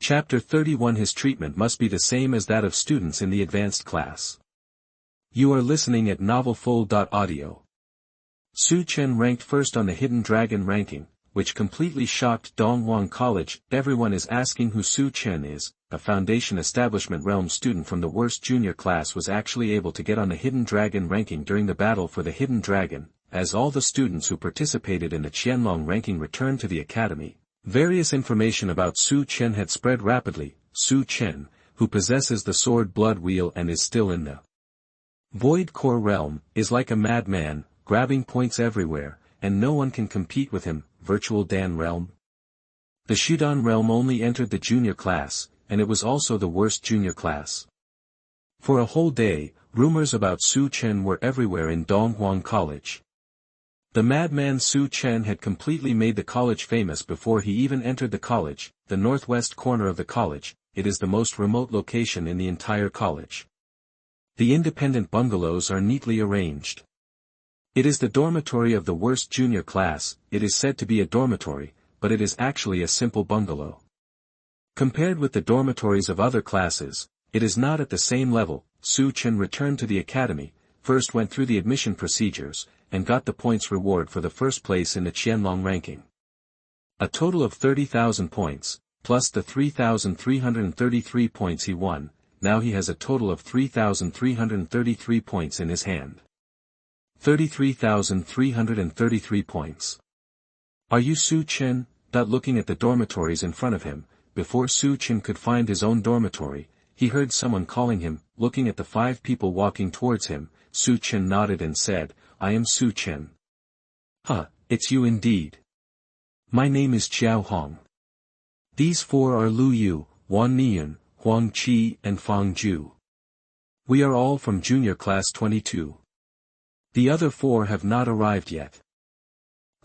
Chapter 31. His treatment must be the same as that of students in the advanced class. You are listening at novelfull.audio. Su Chen ranked first on the Hidden Dragon ranking, which completely shocked Donghuang College. Everyone is asking who Su Chen is. A Foundation Establishment Realm student from the worst junior class was actually able to get on the Hidden Dragon ranking during the battle for the Hidden Dragon. As all the students who participated in the Qianlong ranking returned to the academy, various information about Su Chen had spread rapidly. Su Chen, who possesses the sword blood wheel and is still in the Void Core realm, is like a madman, grabbing points everywhere, and no one can compete with him. Virtual Dan realm. The Shudan realm only entered the junior class, and it was also the worst junior class. For a whole day, rumors about Su Chen were everywhere in Donghuang College. The madman Su Chen had completely made the college famous before he even entered the college. The northwest corner of the college, it is the most remote location in the entire college. The independent bungalows are neatly arranged. It is the dormitory of the worst junior class. It is said to be a dormitory, but it is actually a simple bungalow. Compared with the dormitories of other classes, it is not at the same level. Su Chen returned to the academy, first went through the admission procedures, and got the points reward for the first place in the Qianlong ranking. A total of 30,000 points, plus the 3,333 points he won. Now he has a total of 3,333 points in his hand. 33,333 points. Are you Su Chen? Looking at the dormitories in front of him, before Su Chen could find his own dormitory, he heard someone calling him. Looking at the 5 people walking towards him, Su Chen nodded and said, I am Su Chen. Huh, it's you indeed. My name is Xiao Hong. These 4 are Lu Yu, Wan Niyun, Huang Qi and Fang Ju. We are all from junior class 22. The other 4 have not arrived yet.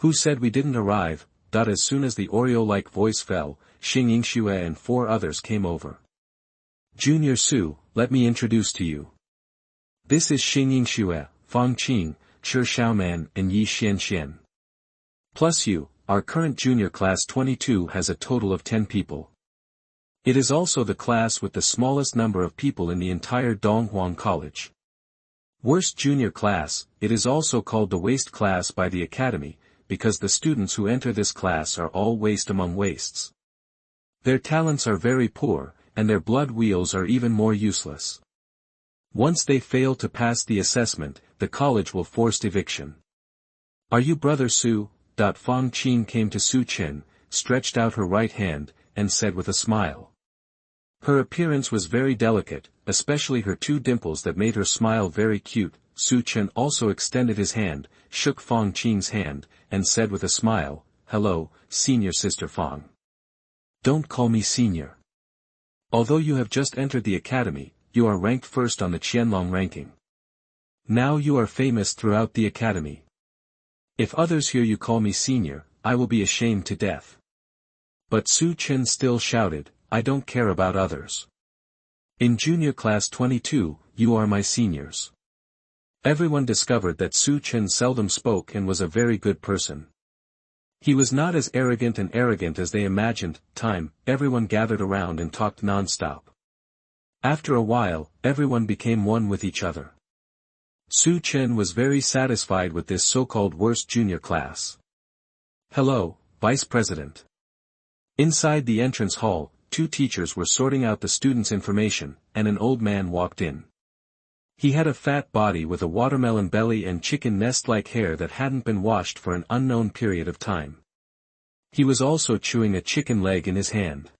Who said we didn't arrive? As soon as the Oreo-like voice fell, Xing Yingxue and 4 others came over. Junior Su, let me introduce to you. This is Xing Yingxue, Fang Qing, Shi Xiaoman and Yi Xianxian. Plus you, our current junior class 22 has a total of 10 people. It is also the class with the smallest number of people in the entire Donghuang College. Worst junior class, it is also called the waste class by the academy, because the students who enter this class are all waste among wastes. Their talents are very poor, and their blood wheels are even more useless. Once they fail to pass the assessment, the college will force eviction. Are you brother Su? Fang Qing came to Su Chen, stretched out her right hand, and said with a smile. Her appearance was very delicate, especially her 2 dimples that made her smile very cute. Su Chen also extended his hand, shook Fang Qing's hand, and said with a smile, Hello, senior sister Fang. Don't call me senior. Although you have just entered the academy, you are ranked first on the Qianlong ranking. Now you are famous throughout the academy. If others hear you call me senior, I will be ashamed to death. But Su Chen still shouted, I don't care about others. In junior class 22, you are my seniors. Everyone discovered that Su Chen seldom spoke and was a very good person. He was not as arrogant as they imagined. Everyone gathered around and talked non-stop. After a while, everyone became one with each other. Su Chen was very satisfied with this so-called worst junior class. Hello, Vice President. Inside the entrance hall, 2 teachers were sorting out the students' information, and an old man walked in. He had a fat body with a watermelon belly and chicken nest-like hair that hadn't been washed for an unknown period of time. He was also chewing a chicken leg in his hand.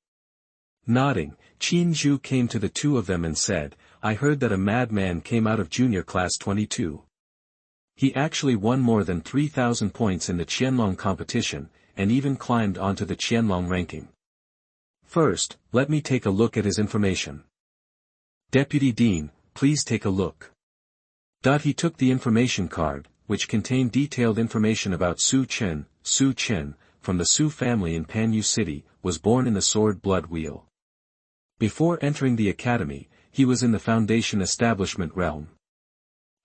Nodding, Qin Zhu came to the 2 of them and said, I heard that a madman came out of junior class 22. He actually won more than 3,000 points in the Qianlong competition, and even climbed onto the Qianlong ranking. First, let me take a look at his information. Deputy Dean, please take a look. He took the information card, which contained detailed information about Su Chen. Su Chen, from the Su family in Panyu City, was born in the sword blood wheel. Before entering the academy, he was in the Foundation Establishment realm.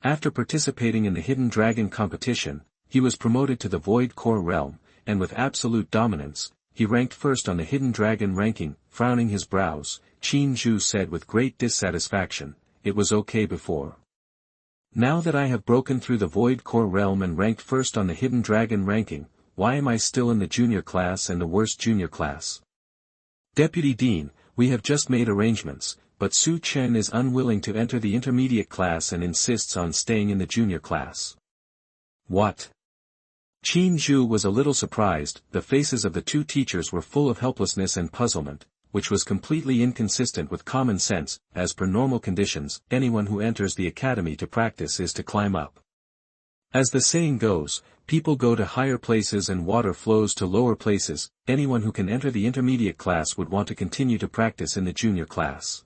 After participating in the Hidden Dragon competition, he was promoted to the Void Core realm, and with absolute dominance, he ranked first on the Hidden Dragon ranking. Frowning his brows, Qin Zhu said with great dissatisfaction, "It was okay before. Now that I have broken through the Void Core realm and ranked first on the Hidden Dragon ranking, why am I still in the junior class and the worst junior class? Deputy Dean, we have just made arrangements, but Su Chen is unwilling to enter the intermediate class and insists on staying in the junior class." "What?" Qin Zhu was a little surprised. The faces of the two teachers were full of helplessness and puzzlement, which was completely inconsistent with common sense. As per normal conditions, anyone who enters the academy to practice is to climb up. As the saying goes, people go to higher places and water flows to lower places. Anyone who can enter the intermediate class would want to continue to practice in the junior class.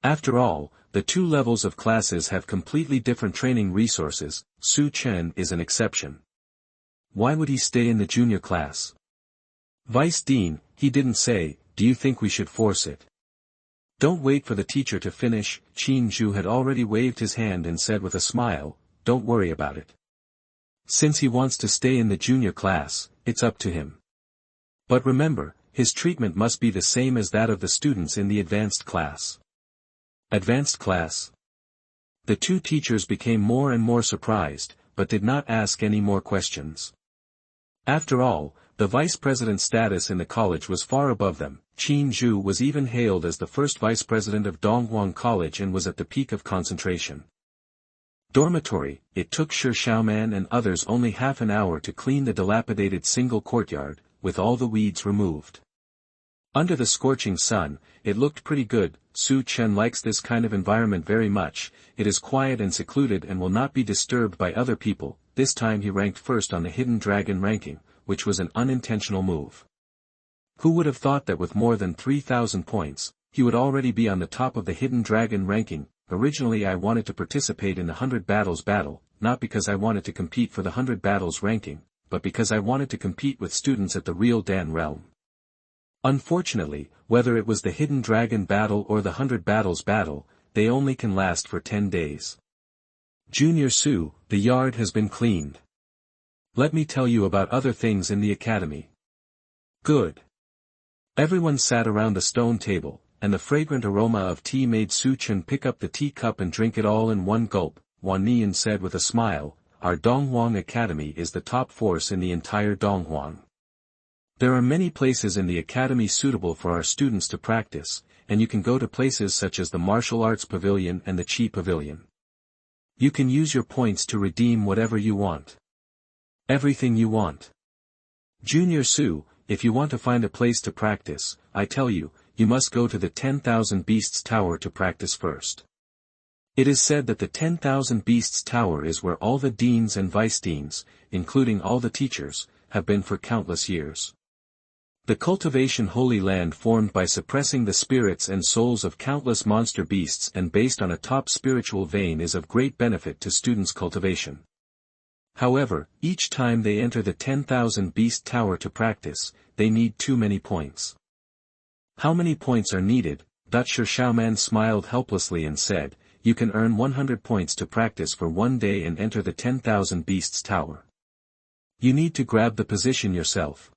After all, the two levels of classes have completely different training resources. Su Chen is an exception. Why would he stay in the junior class? Vice Dean, he didn't say, "Do you think we should force it?" "Don't wait for the teacher to finish." Qin Zhu had already waved his hand and said with a smile, "Don't worry about it. Since he wants to stay in the junior class, it's up to him. But remember, his treatment must be the same as that of the students in the advanced class." Advanced class? The two teachers became more and more surprised, but did not ask any more questions. After all, the vice president status in the college was far above them. Qin Zhu was even hailed as the first vice president of Donghuang College and was at the peak of concentration. Dormitory. It took Shi Xiaoman and others only half an hour to clean the dilapidated single courtyard, with all the weeds removed. Under the scorching sun, it looked pretty good. Su Chen likes this kind of environment very much. It is quiet and secluded and will not be disturbed by other people. This time he ranked first on the Hidden Dragon ranking, which was an unintentional move. Who would have thought that with more than 3,000 points, he would already be on the top of the Hidden Dragon ranking? Originally I wanted to participate in the 100 Battles battle, not because I wanted to compete for the 100 Battles ranking, but because I wanted to compete with students at the real Dan realm. Unfortunately, whether it was the Hidden Dragon battle or the 100 Battles battle, they only can last for 10 days. Junior Su, the yard has been cleaned. Let me tell you about other things in the academy. Good. Everyone sat around the stone table, and the fragrant aroma of tea made Su Chen pick up the teacup and drink it all in one gulp. Wan Nian said with a smile, "Our Donghuang Academy is the top force in the entire Donghuang. There are many places in the academy suitable for our students to practice, and you can go to places such as the Martial Arts Pavilion and the Qi Pavilion. You can use your points to redeem whatever you want. Everything you want. Junior Su, if you want to find a place to practice, I tell you, you must go to the 10,000 Beasts Tower to practice first. It is said that the 10,000 Beasts Tower is where all the deans and vice-deans, including all the teachers, have been for countless years. The Cultivation Holy Land formed by suppressing the spirits and souls of countless monster beasts and based on a top spiritual vein is of great benefit to students' cultivation. However, each time they enter the 10,000 Beast Tower to practice, they need too many points. How many points are needed? Shi Xiaoman smiled helplessly and said, "You can earn 100 points to practice for one day and enter the 10,000 Beasts Tower. You need to grab the position yourself."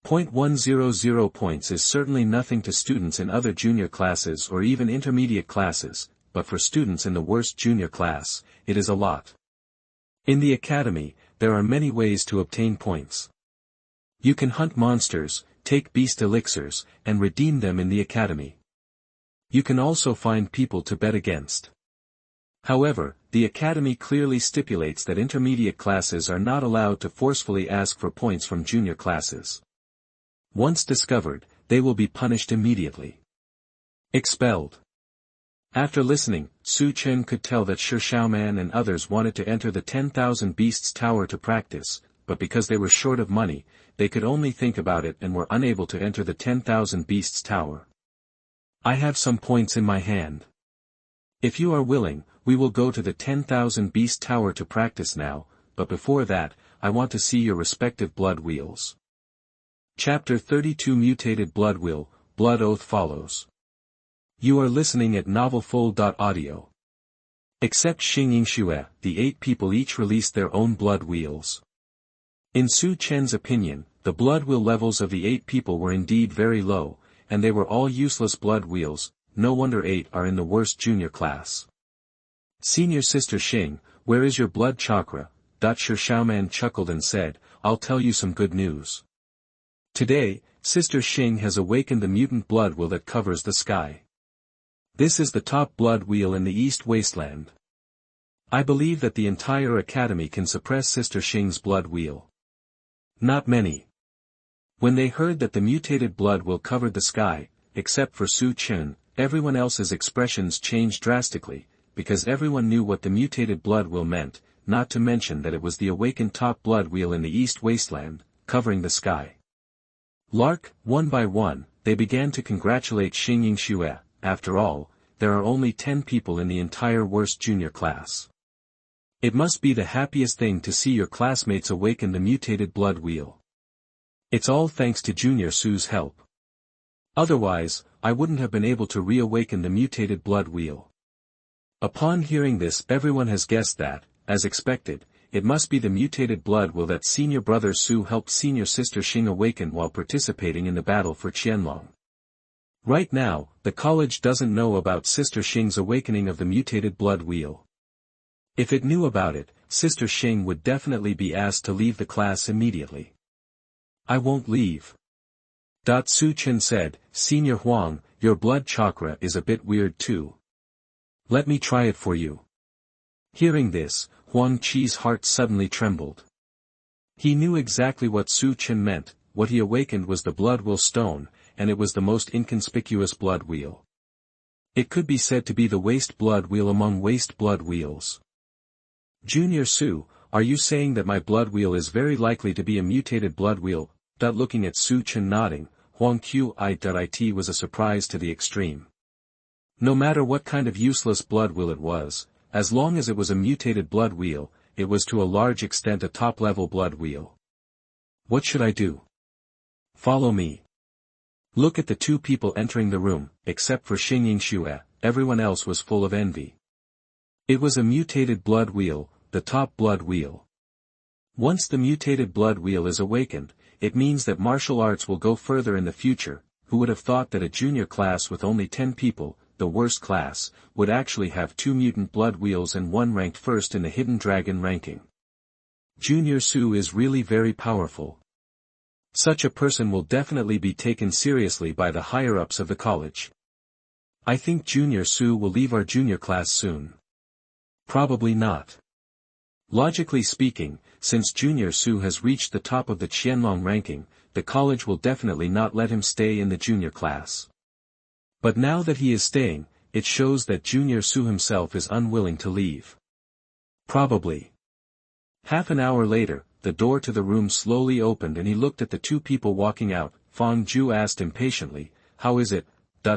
100 points is certainly nothing to students in other junior classes or even intermediate classes, but for students in the worst junior class, it is a lot. In the academy, there are many ways to obtain points. You can hunt monsters, take beast elixirs, and redeem them in the academy. You can also find people to bet against. However, the academy clearly stipulates that intermediate classes are not allowed to forcefully ask for points from junior classes. Once discovered, they will be punished immediately. Expelled. After listening, Su Chen could tell that Shi Xiaoman and others wanted to enter the 10,000 Beasts Tower to practice, but because they were short of money, they could only think about it and were unable to enter the 10,000 Beasts Tower. "I have some points in my hand. If you are willing, we will go to the 10,000 Beast Tower to practice now, but before that, I want to see your respective blood wheels." Chapter 32 Mutated Blood Wheel, Blood Oath follows. You are listening at novelfull.audio. Except Xing Yingxue, the 8 people each released their own blood wheels. In Su Chen's opinion, the blood wheel levels of the 8 people were indeed very low, and they were all useless blood wheels. No wonder 8 are in the worst junior class. Senior Sister Xing, where is your blood chakra? Shi Shaoman chuckled and said, I'll tell you some good news. Today, Sister Xing has awakened the mutant blood wheel that covers the sky. This is the top blood wheel in the East Wasteland. I believe that the entire academy can suppress Sister Xing's blood wheel. Not many. When they heard that the mutated blood wheel covered the sky, except for Su Chen, everyone else's expressions changed drastically, because everyone knew what the mutated blood wheel meant, not to mention that it was the awakened top blood wheel in the East Wasteland, covering the sky. One by one, they began to congratulate Xing Yingxue. After all, there are only 10 people in the entire worst junior class. It must be the happiest thing to see your classmates awaken the mutated blood wheel. It's all thanks to Junior Su's help. Otherwise, I wouldn't have been able to reawaken the mutated blood wheel. Upon hearing this, everyone has guessed that, as expected, it must be the mutated blood wheel that senior brother Su helped senior sister Xing awaken while participating in the battle for Qianlong. Right now, the college doesn't know about Sister Xing's awakening of the mutated blood wheel. If it knew about it, Sister Xing would definitely be asked to leave the class immediately. I won't leave. Su Chen said, Senior Huang, your blood chakra is a bit weird too. Let me try it for you. Hearing this, Huang Qi's heart suddenly trembled. He knew exactly what Su Chen meant. What he awakened was the blood wheel stone, and it was the most inconspicuous blood wheel. It could be said to be the waste blood wheel among waste blood wheels. Junior Su, are you saying that my blood wheel is very likely to be a mutated blood wheel? Looking at Su Chen nodding, Huang Qi was a surprise to the extreme. No matter what kind of useless blood wheel it was, as long as it was a mutated blood wheel, it was to a large extent a top-level blood wheel. What should I do? Follow me. Look at the 2 people entering the room. Except for Xing Yingxue, everyone else was full of envy. It was a mutated blood wheel, the top blood wheel. Once the mutated blood wheel is awakened, it means that martial arts will go further in the future. Who would have thought that a junior class with only 10 people, the worst class, would actually have 2 mutant blood wheels and 1 ranked first in the Hidden Dragon ranking. Junior Su is really very powerful. Such a person will definitely be taken seriously by the higher-ups of the college. I think Junior Su will leave our junior class soon. Probably not. Logically speaking, since Junior Su has reached the top of the Qianlong ranking, the college will definitely not let him stay in the junior class. But now that he is staying, it shows that Junior Su himself is unwilling to leave. Probably. Half an hour later, the door to the room slowly opened and he looked at the 2 people walking out. Fang Ju asked impatiently, how is it?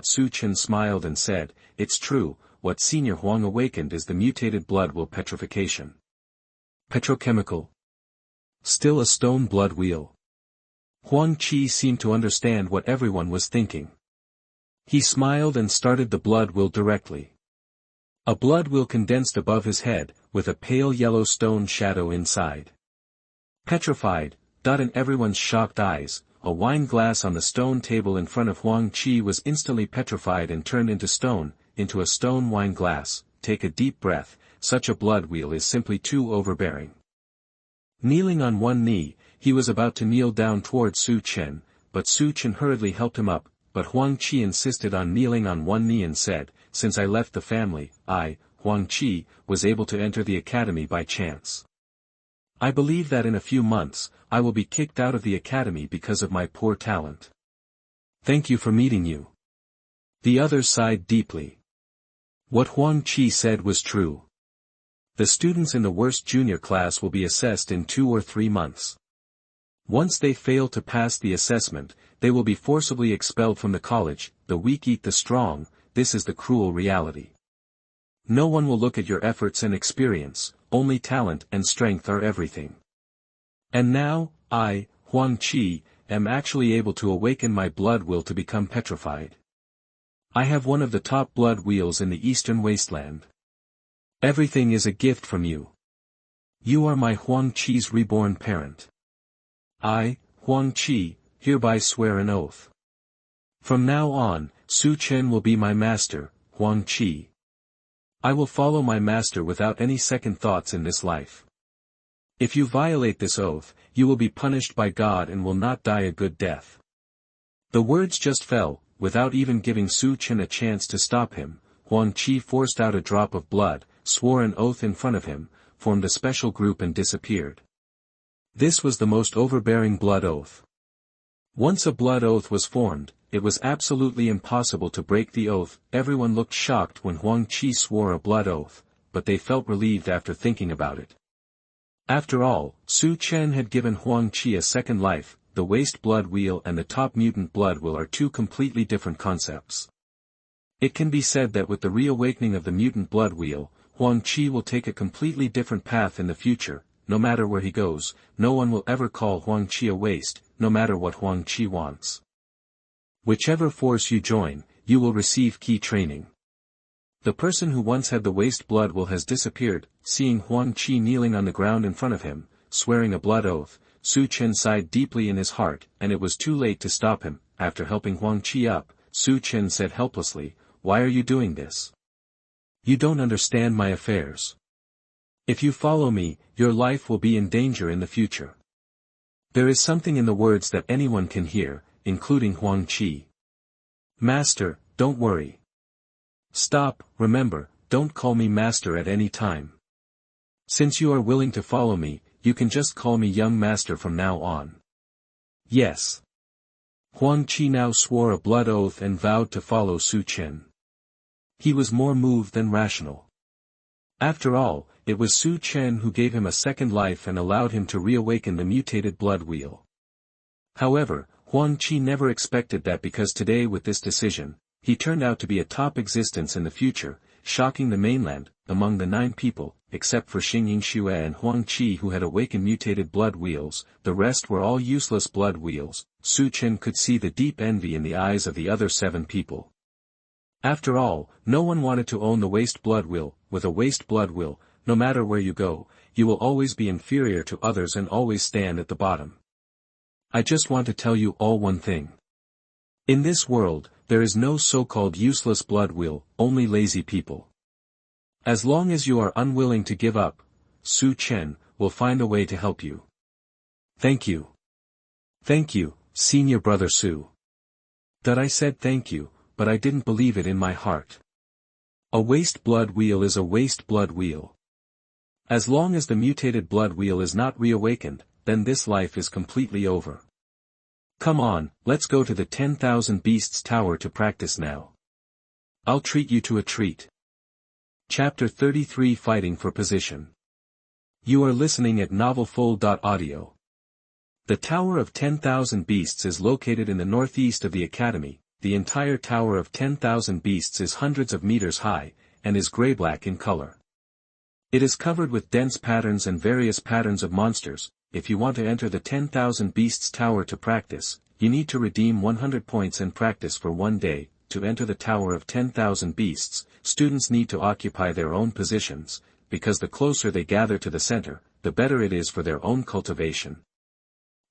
Su Chen smiled and said, it's true, what Senior Huang awakened is the mutated blood wheel petrification. Petrochemical. Still a stone blood wheel. Huang Qi seemed to understand what everyone was thinking. He smiled and started the blood wheel directly. A blood wheel condensed above his head, with a pale yellow stone shadow inside. Petrified, in everyone's shocked eyes, a wine glass on the stone table in front of Huang Qi was instantly petrified and turned into a stone wine glass. Take a deep breath, such a blood wheel is simply too overbearing. Kneeling on one knee, he was about to kneel down toward Su Chen, but Su Chen hurriedly helped him up, but Huang Qi insisted on kneeling on one knee and said, since I left the family, I, Huang Qi, was able to enter the academy by chance. I believe that in a few months, I will be kicked out of the academy because of my poor talent. Thank you for meeting you. The others sighed deeply. What Huang Qi said was true. The students in the worst junior class will be assessed in 2 or 3 months. Once they fail to pass the assessment, they will be forcibly expelled from the college. The weak eat the strong, this is the cruel reality. No one will look at your efforts and experience, only talent and strength are everything. And now, I, Huang Qi, am actually able to awaken my blood will to become petrified. I have one of the top blood wheels in the Eastern Wasteland. Everything is a gift from you. You are my Huang Qi's reborn parent. I, Huang Qi, hereby swear an oath. From now on, Su Chen will be my master, Huang Qi. I will follow my master without any second thoughts in this life. If you violate this oath, you will be punished by God and will not die a good death. The words just fell, without even giving Su Chen a chance to stop him. Huang Qi forced out a drop of blood, swore an oath in front of him, formed a special group and disappeared. This was the most overbearing blood oath. Once a blood oath was formed, it was absolutely impossible to break the oath. Everyone looked shocked when Huang Qi swore a blood oath, but they felt relieved after thinking about it. After all, Su Chen had given Huang Qi a second life. The waste blood wheel and the top mutant blood wheel are two completely different concepts. It can be said that with the reawakening of the mutant blood wheel, Huang Qi will take a completely different path in the future. No matter where he goes, no one will ever call Huang Qi a waste, no matter what Huang Qi wants. Whichever force you join, you will receive key training. The person who once had the waste blood wheel has disappeared. Seeing Huang Qi kneeling on the ground in front of him, swearing a blood oath, Su Chen sighed deeply in his heart, and it was too late to stop him. After helping Huang Qi up, Su Chen said helplessly, "Why are you doing this? You don't understand my affairs. If you follow me, your life will be in danger in the future." There is something in the words that anyone can hear, including Huang Qi. "Master, don't worry. Stop, remember, don't call me master at any time. Since you are willing to follow me, you can just call me young master from now on." Yes. Huang Qi now swore a blood oath and vowed to follow Su Chen. He was more moved than rational. After all, it was Su Chen who gave him a second life and allowed him to reawaken the mutated blood wheel. However, Huang Qi never expected that because today with this decision, he turned out to be a top existence in the future, shocking the mainland. Among the 9 people, except for Xingying Xue and Huang Qi who had awakened mutated blood wheels, the rest were all useless blood wheels. Su Chen could see the deep envy in the eyes of the other 7 people. After all, no one wanted to own the waste blood wheel. With a waste blood wheel, no matter where you go, you will always be inferior to others and always stand at the bottom. I just want to tell you all one thing. In this world, there is no so-called useless blood wheel, only lazy people. As long as you are unwilling to give up, Su Chen will find a way to help you. Thank you. Thank you, senior brother Su. That I said thank you, but I didn't believe it in my heart. A waste blood wheel is a waste blood wheel. As long as the mutated blood wheel is not reawakened, then this life is completely over. Come on, let's go to the 10,000 Beasts Tower to practice now. I'll treat you to a treat. Chapter 33 Fighting for Position. You are listening at novelfull.audio. The Tower of 10,000 Beasts is located in the northeast of the Academy. The entire Tower of 10,000 Beasts is hundreds of meters high, and is gray-black in color. It is covered with dense patterns and various patterns of monsters. If you want to enter the 10,000 Beasts Tower to practice, you need to redeem 100 points and practice for 1 day. To enter the Tower of 10,000 Beasts, students need to occupy their own positions, because the closer they gather to the center, the better it is for their own cultivation.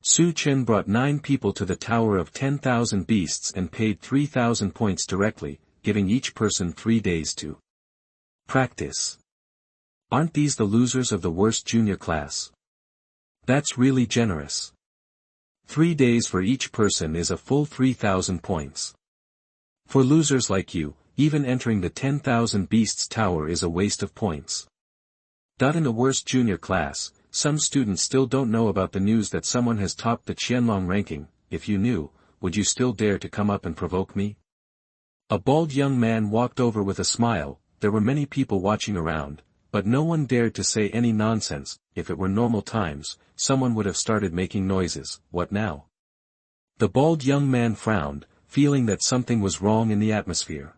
Su Chen brought 9 people to the Tower of 10,000 Beasts and paid 3,000 points directly, giving each person 3 days to practice. Aren't these the losers of the worst junior class? That's really generous. 3 days for each person is a full 3,000 points. For losers like you, even entering the 10,000 Beasts Tower is a waste of points. In the worst junior class, some students still don't know about the news that someone has topped the Qianlong ranking. If you knew, would you still dare to come up and provoke me? A bald young man walked over with a smile. There were many people watching around, but no one dared to say any nonsense. If it were normal times, someone would have started making noises. What now? The bald young man frowned, feeling that something was wrong in the atmosphere.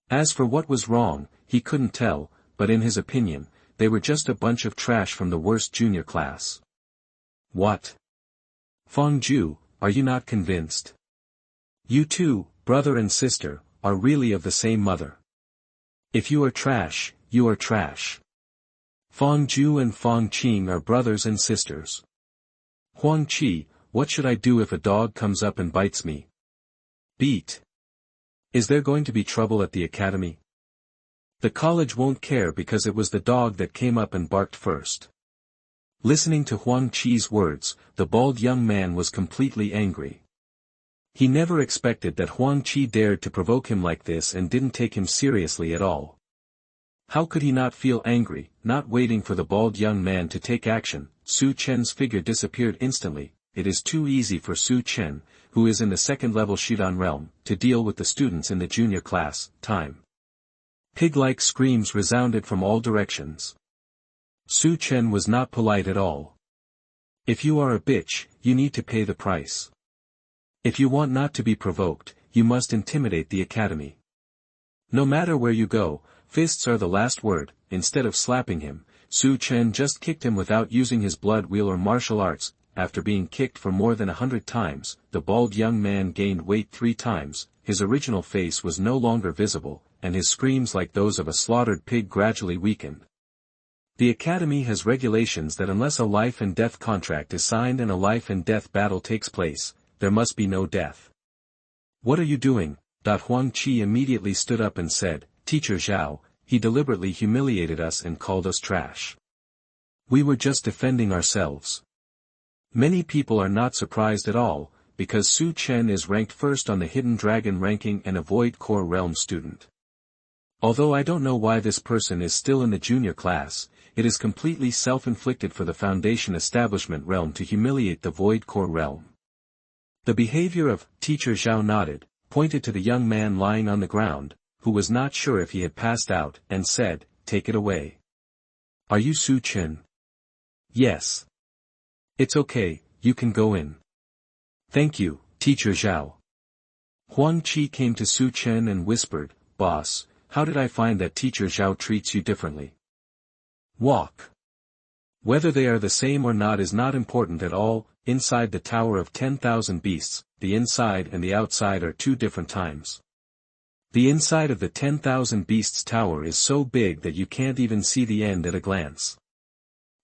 As for what was wrong, he couldn't tell, but in his opinion, they were just a bunch of trash from the worst junior class. What? Fangju, are you not convinced? You two, brother and sister, are really of the same mother. If you are trash, you are trash. Fangju and Fangqing are brothers and sisters. Huang Qi, what should I do if a dog comes up and bites me? Beat. Is there going to be trouble at the academy? The college won't care because it was the dog that came up and barked first. Listening to Huang Qi's words, the bald young man was completely angry. He never expected that Huang Qi dared to provoke him like this and didn't take him seriously at all. How could he not feel angry? Not waiting for the bald young man to take action, Su Chen's figure disappeared instantly. It is too easy for Su Chen, who is in the second-level Shidan realm, to deal with the students in the junior class. Time. Pig-like screams resounded from all directions. Su Chen was not polite at all. If you are a bitch, you need to pay the price. If you want not to be provoked, you must intimidate the academy. No matter where you go, fists are the last word. Instead of slapping him, Su Chen just kicked him without using his blood wheel or martial arts. After being kicked for more than 100 times, the bald young man gained weight 3 times, his original face was no longer visible, and his screams like those of a slaughtered pig gradually weakened. The academy has regulations that unless a life and death contract is signed and a life and death battle takes place, there must be no death. What are you doing? Huang Qi immediately stood up and said, Teacher Zhao, he deliberately humiliated us and called us trash. We were just defending ourselves. Many people are not surprised at all, because Su Chen is ranked first on the Hidden Dragon ranking and a Void Core Realm student. Although I don't know why this person is still in the junior class, it is completely self-inflicted for the Foundation Establishment realm to humiliate the Void Core Realm. The behavior of Teacher Zhao nodded, pointed to the young man lying on the ground, who was not sure if he had passed out, and said, Take it away. Are you Su Chen? Yes. It's okay, you can go in. Thank you, Teacher Zhao. Huang Qi came to Su Chen and whispered, Boss, how did I find that Teacher Zhao treats you differently? Walk. Whether they are the same or not is not important at all. Inside the Tower of 10,000 Beasts, the inside and the outside are 2 different times. The inside of the 10,000 Beasts Tower is so big that you can't even see the end at a glance.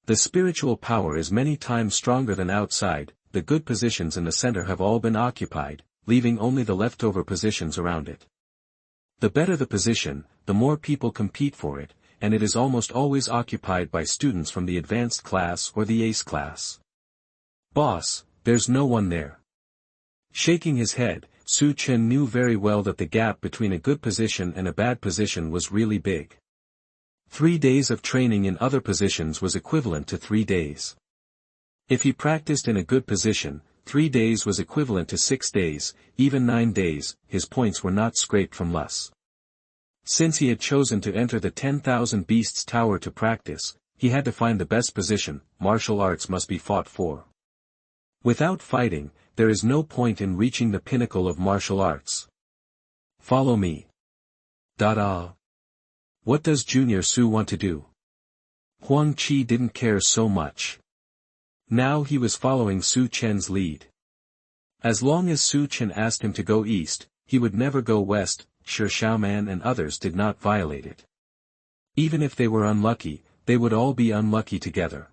The spiritual power is many times stronger than outside. The good positions in the center have all been occupied, leaving only the leftover positions around it. The better the position, the more people compete for it, and it is almost always occupied by students from the advanced class or the ace class. Boss, there's no one there. Shaking his head, Su Chen knew very well that the gap between a good position and a bad position was really big. 3 days of training in other positions was equivalent to 3 days. If he practiced in a good position, 3 days was equivalent to 6 days, even 9 days, his points were not scraped from less. Since he had chosen to enter the 10,000 Beasts Tower to practice, he had to find the best position. Martial arts must be fought for. Without fighting, there is no point in reaching the pinnacle of martial arts. Follow me. What does Junior Su want to do? Huang Qi didn't care so much. Now he was following Su Chen's lead. As long as Su Chen asked him to go east, he would never go west. Shi Xiaoman and others did not violate it. Even if they were unlucky, they would all be unlucky together.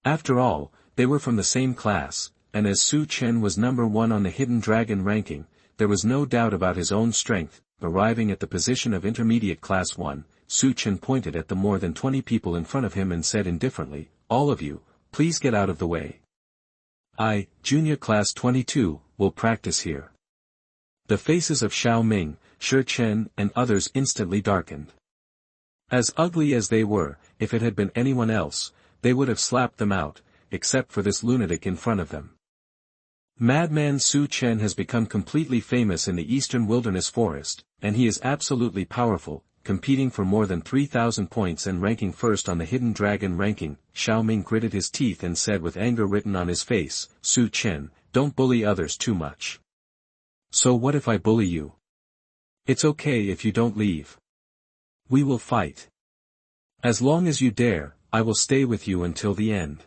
After all, they were from the same class, and as Su Chen was number 1 on the Hidden Dragon ranking, there was no doubt about his own strength. Arriving at the position of Intermediate Class 1, Su Chen pointed at the more than 20 people in front of him and said indifferently, All of you, please get out of the way. I, Junior Class 22, will practice here. The faces of Xiao Ming, Shi Chen and others instantly darkened. As ugly as they were, if it had been anyone else, they would have slapped them out, except for this lunatic in front of them. Madman Su Chen has become completely famous in the Eastern Wilderness Forest, and he is absolutely powerful, competing for more than 3,000 points and ranking first on the Hidden Dragon ranking. Xiao Ming gritted his teeth and said with anger written on his face, Su Chen, don't bully others too much. So what if I bully you? It's okay if you don't leave. We will fight. As long as you dare, I will stay with you until the end.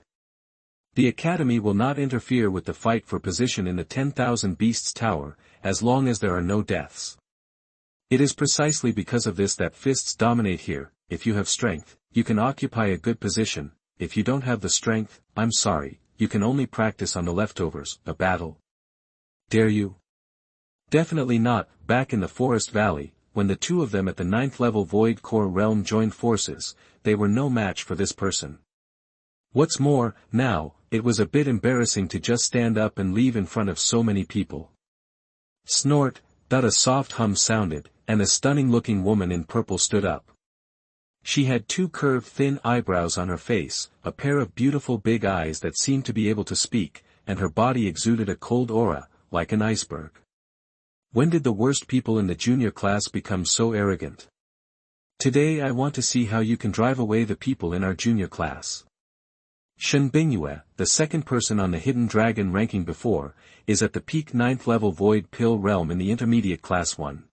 The Academy will not interfere with the fight for position in the 10,000 Beasts Tower, as long as there are no deaths. It is precisely because of this that fists dominate here. If you have strength, you can occupy a good position. If you don't have the strength, I'm sorry, you can only practice on the leftovers, a battle. Dare you? Definitely not. Back in the Forest Valley, when the two of them at the 9th level Void Core realm joined forces, they were no match for this person. What's more, now, it was a bit embarrassing to just stand up and leave in front of so many people. Snort, that a soft hum sounded, and a stunning-looking woman in purple stood up. She had 2 curved thin eyebrows on her face, a pair of beautiful big eyes that seemed to be able to speak, and her body exuded a cold aura, like an iceberg. When did the worst people in the junior class become so arrogant? Today I want to see how you can drive away the people in our junior class. Shen Bingyue, the second person on the Hidden Dragon ranking before, is at the peak 9th level Void Pill realm in the intermediate class 1.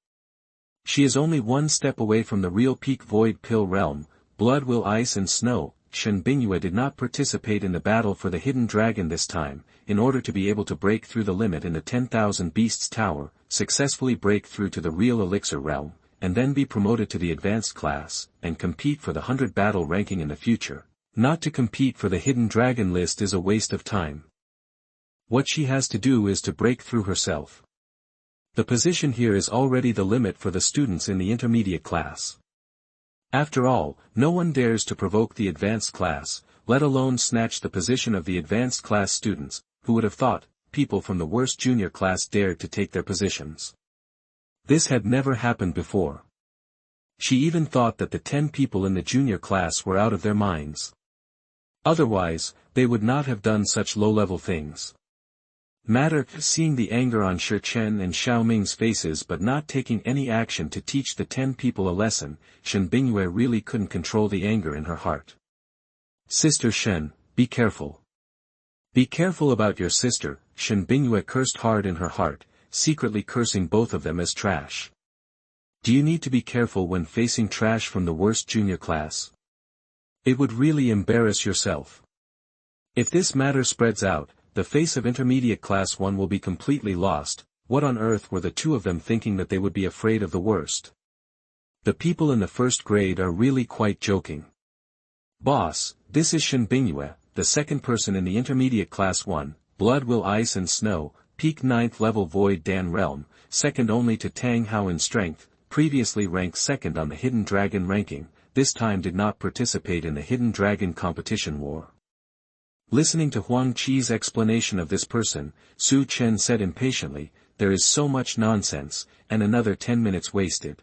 She is only one step away from the real peak Void Pill realm, Blood Will Ice and Snow. Shen Bingyue did not participate in the battle for the Hidden Dragon this time, in order to be able to break through the limit in the 10,000 Beasts Tower, successfully break through to the real Elixir realm, and then be promoted to the advanced class, and compete for the 100 battle ranking in the future. Not to compete for the Hidden Dragon list is a waste of time. What she has to do is to break through herself. The position here is already the limit for the students in the intermediate class. After all, no one dares to provoke the advanced class, let alone snatch the position of the advanced class students, who would have thought, people from the worst junior class dared to take their positions. This had never happened before. She even thought that the 10 people in the junior class were out of their minds. Otherwise, they would not have done such low-level things. Seeing the anger on Su Chen and Xiao Ming's faces but not taking any action to teach the 10 people a lesson, Shen Bingyue really couldn't control the anger in her heart. Sister Shen, be careful. Be careful about your sister. Shen Bingyue cursed hard in her heart, secretly cursing both of them as trash. Do you need to be careful when facing trash from the worst junior class? It would really embarrass yourself. If this matter spreads out, the face of intermediate class 1 will be completely lost. What on earth were the two of them thinking that they would be afraid of the worst? The people in the first grade are really quite joking. Boss, this is Shen Bingyue, the second person in the intermediate class 1, Blood Will Ice and Snow, peak 9th level Void Dan realm, second only to Tang Hao in strength, previously ranked second on the Hidden Dragon ranking, this time did not participate in the Hidden Dragon competition war. Listening to Huang Qi's explanation of this person, Su Chen said impatiently, there is so much nonsense, and another 10 minutes wasted.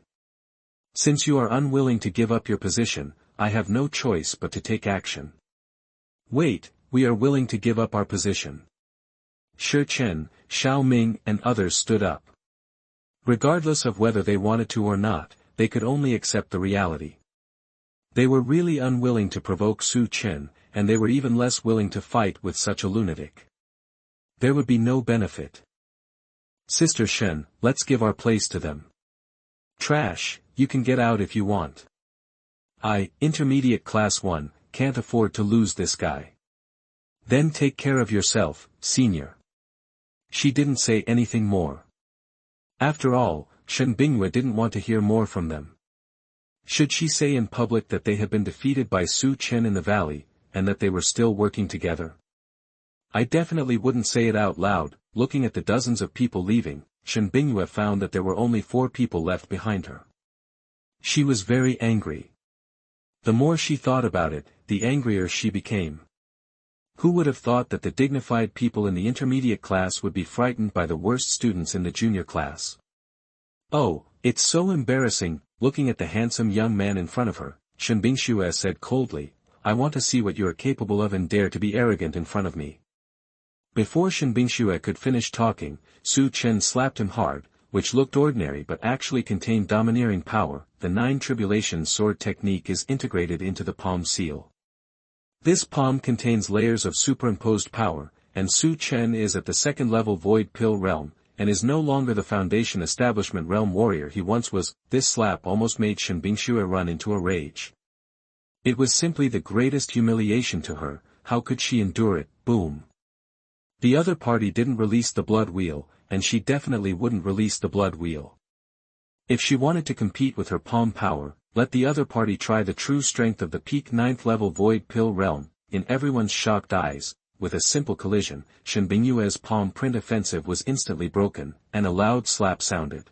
Since you are unwilling to give up your position, I have no choice but to take action. Wait, we are willing to give up our position. Su Chen, Xiao Ming and others stood up. Regardless of whether they wanted to or not, they could only accept the reality. They were really unwilling to provoke Su Chen, and they were even less willing to fight with such a lunatic. There would be no benefit. Sister Shen, let's give our place to them. Trash, you can get out if you want. Intermediate class 1, can't afford to lose this guy. Then take care of yourself, senior. She didn't say anything more. After all, Shen Bingyue didn't want to hear more from them. Should she say in public that they had been defeated by Su Chen in the valley, and that they were still working together? I definitely wouldn't say it out loud. Looking at the dozens of people leaving, Shen Bingyue found that there were only 4 people left behind her. She was very angry. The more she thought about it, the angrier she became. Who would have thought that the dignified people in the intermediate class would be frightened by the worst students in the junior class? Oh, it's so embarrassing. Looking at the handsome young man in front of her, Shen Bingyue said coldly, I want to see what you are capable of and dare to be arrogant in front of me. Before Shen Bingyue could finish talking, Su Chen slapped him hard, which looked ordinary but actually contained domineering power. The 9 Tribulation sword technique is integrated into the palm seal. This palm contains layers of superimposed power, and Su Chen is at the 2nd level Void Pill realm, and is no longer the Foundation Establishment realm warrior he once was. This slap almost made Shen Bingyue run into a rage. It was simply the greatest humiliation to her. How could she endure it? Boom. The other party didn't release the blood wheel, and she definitely wouldn't release the blood wheel. If she wanted to compete with her palm power, let the other party try the true strength of the peak 9th level Void Pill realm. In everyone's shocked eyes, with a simple collision, Shen Bingyue's palm print offensive was instantly broken, and a loud slap sounded.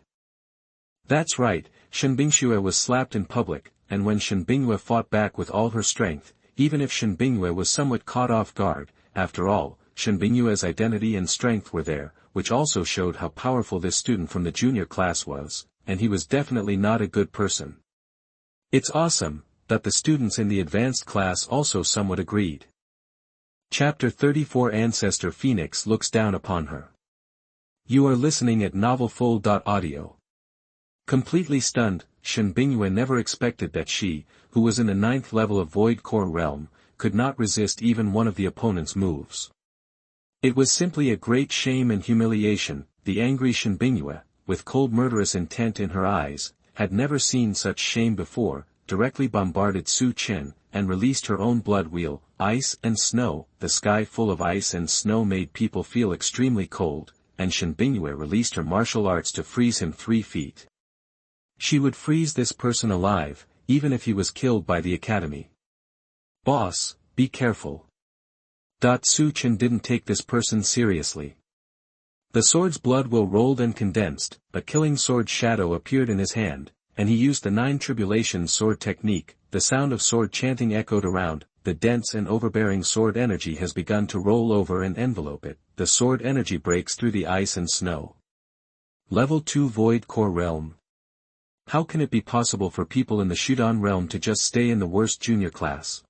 That's right, Shen Bingyue was slapped in public, and when Shen Bingyue fought back with all her strength, even if Shen Bingyue was somewhat caught off guard, after all, Shen Bingyue's identity and strength were there, which also showed how powerful this student from the junior class was, and he was definitely not a good person. It's awesome, that the students in the advanced class also somewhat agreed. Chapter 34 Ancestor Phoenix looks down upon her. You are listening at novelfull.audio. Completely stunned, Shen Bingyue never expected that she, who was in the 9th level of Void Core Realm, could not resist even one of the opponent's moves. It was simply a great shame and humiliation. The angry Shen Bingyue, with cold murderous intent in her eyes, had never seen such shame before, directly bombarded Su Chen, and released her own blood wheel, ice and snow. The sky full of ice and snow made people feel extremely cold, and Shen Bingyue released her martial arts to freeze him 3 feet. She would freeze this person alive, even if he was killed by the academy. Boss, be careful. Su Chen didn't take this person seriously. The sword's blood will rolled and condensed, a killing sword shadow appeared in his hand, and he used the 9 Tribulation sword technique. The sound of sword chanting echoed around. The dense and overbearing sword energy has begun to roll over and envelope it. The sword energy breaks through the ice and snow. Level 2 Void Core Realm. How can it be possible for people in the Shudan realm to just stay in the worst junior class?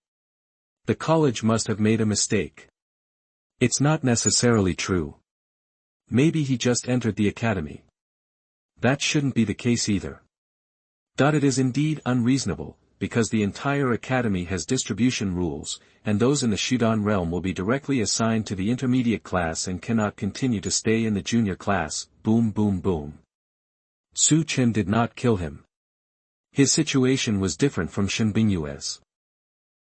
The college must have made a mistake. It's not necessarily true. Maybe he just entered the academy. That shouldn't be the case either. It is indeed unreasonable, because the entire academy has distribution rules, and those in the Shudan realm will be directly assigned to the intermediate class and cannot continue to stay in the junior class. Boom boom boom. Su Chen did not kill him. His situation was different from Shen Bingyue's.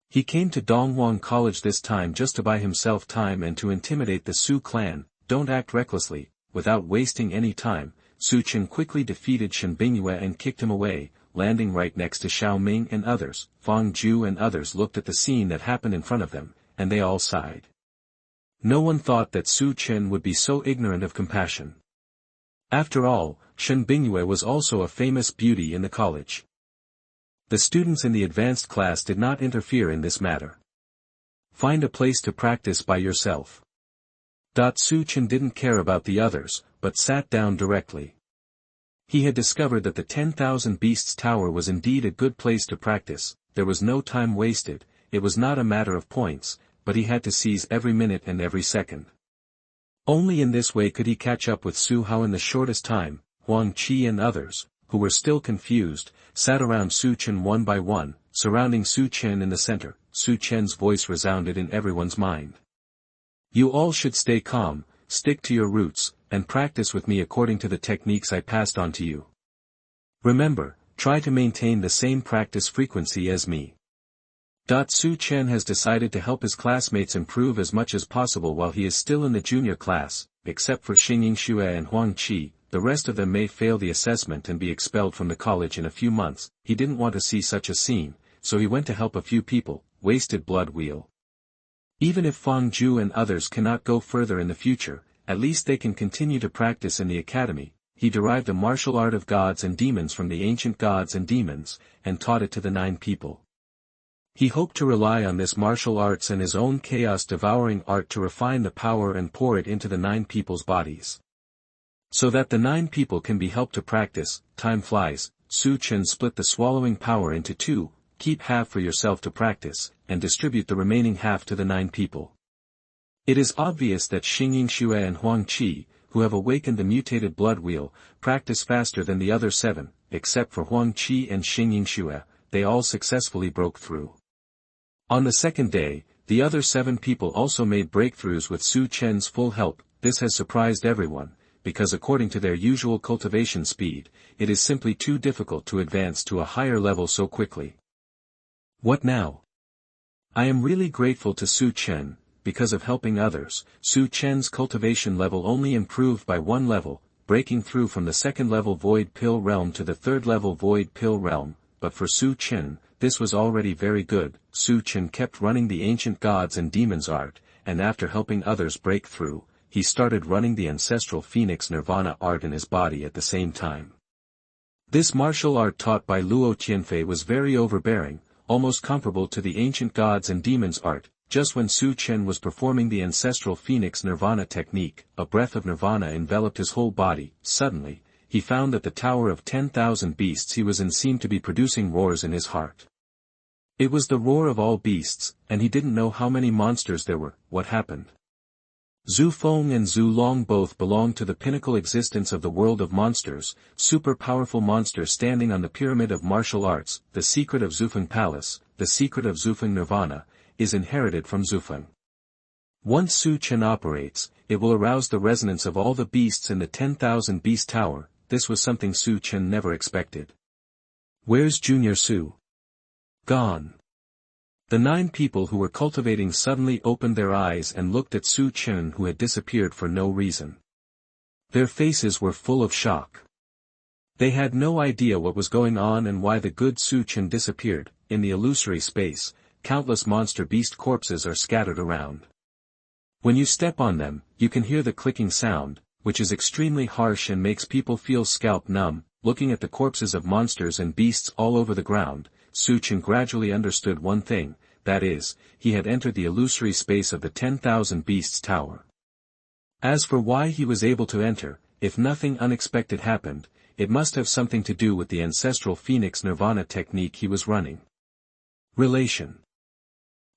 He came to Donghuang College this time just to buy himself time and to intimidate the Su clan. Don't act recklessly. Without wasting any time, Su Chen quickly defeated Shen Bingyue and kicked him away, landing right next to Xiao Ming and others. Fang Ju and others looked at the scene that happened in front of them, and they all sighed. No one thought that Su Chen would be so ignorant of compassion. After all, Shen Bingyue was also a famous beauty in the college. The students in the advanced class did not interfere in this matter. Find a place to practice by yourself. Su Chen didn't care about the others, but sat down directly. He had discovered that the 10,000 Beasts Tower was indeed a good place to practice. There was no time wasted. It was not a matter of points, but he had to seize every minute and every second. Only in this way could he catch up with Su Hao in the shortest time. Huang Qi and others, who were still confused, sat around Su Chen one by one, surrounding Su Chen in the center. Su Chen's voice resounded in everyone's mind. You all should stay calm, stick to your roots, and practice with me according to the techniques I passed on to you. Remember, try to maintain the same practice frequency as me. Su Chen has decided to help his classmates improve as much as possible while he is still in the junior class. Except for Xing Yingxue and Huang Qi, the rest of them may fail the assessment and be expelled from the college in a few months. He didn't want to see such a scene, so he went to help a few people. Wasted blood wheel. Even if Fang Ju and others cannot go further in the future, at least they can continue to practice in the academy. He derived a martial art of gods and demons from the ancient gods and demons, and taught it to the 9 people. He hoped to rely on this martial arts and his own chaos devouring art to refine the power and pour it into the 9 people's bodies. So that the 9 people can be helped to practice. Time flies. Su Chen split the swallowing power into 2, keep half for yourself to practice, and distribute the remaining half to the 9 people. It is obvious that Xing Yingxue and Huang Qi, who have awakened the mutated blood wheel, practice faster than the other 7, except for Huang Qi and Xing Yingxue. They all successfully broke through. On the second day, the other 7 people also made breakthroughs with Su Chen's full help. This has surprised everyone, because according to their usual cultivation speed, it is simply too difficult to advance to a higher level so quickly. What now? I am really grateful to Su Chen. Because of helping others, Su Chen's cultivation level only improved by 1 level, breaking through from the 2nd level Void Pill Realm to the 3rd level Void Pill Realm. But for Su Chen, this was already very good. Su Chen kept running the ancient gods and demons art, and after helping others break through, he started running the ancestral Phoenix Nirvana art in his body at the same time. This martial art taught by Luo Tianfei was very overbearing, almost comparable to the ancient gods and demons art. Just when Su Chen was performing the ancestral Phoenix Nirvana technique, a breath of Nirvana enveloped his whole body. Suddenly, he found that the tower of 10,000 beasts he was in seemed to be producing roars in his heart. It was the roar of all beasts, and he didn't know how many monsters there were. What happened? Zhu Feng and Zhu Long both belonged to the pinnacle existence of the world of monsters, super powerful monsters standing on the pyramid of martial arts. The secret of Zufeng Palace, the secret of Zufeng Nirvana, is inherited from Zufeng. Once Su Chen operates, it will arouse the resonance of all the beasts in the 10,000 Beast Tower. This was something Su Chen never expected. Where's Junior Su? Gone. The 9 people who were cultivating suddenly opened their eyes and looked at Su Chen, who had disappeared for no reason. Their faces were full of shock. They had no idea what was going on and why the good Su Chen disappeared. In the illusory space, countless monster beast corpses are scattered around. When you step on them, you can hear the clicking sound, which is extremely harsh and makes people feel scalp numb. Looking at the corpses of monsters and beasts all over the ground, Su Chen gradually understood one thing, that is, he had entered the illusory space of the 10,000 Beasts Tower. As for why he was able to enter, if nothing unexpected happened, it must have something to do with the ancestral Phoenix Nirvana technique he was running. Relation.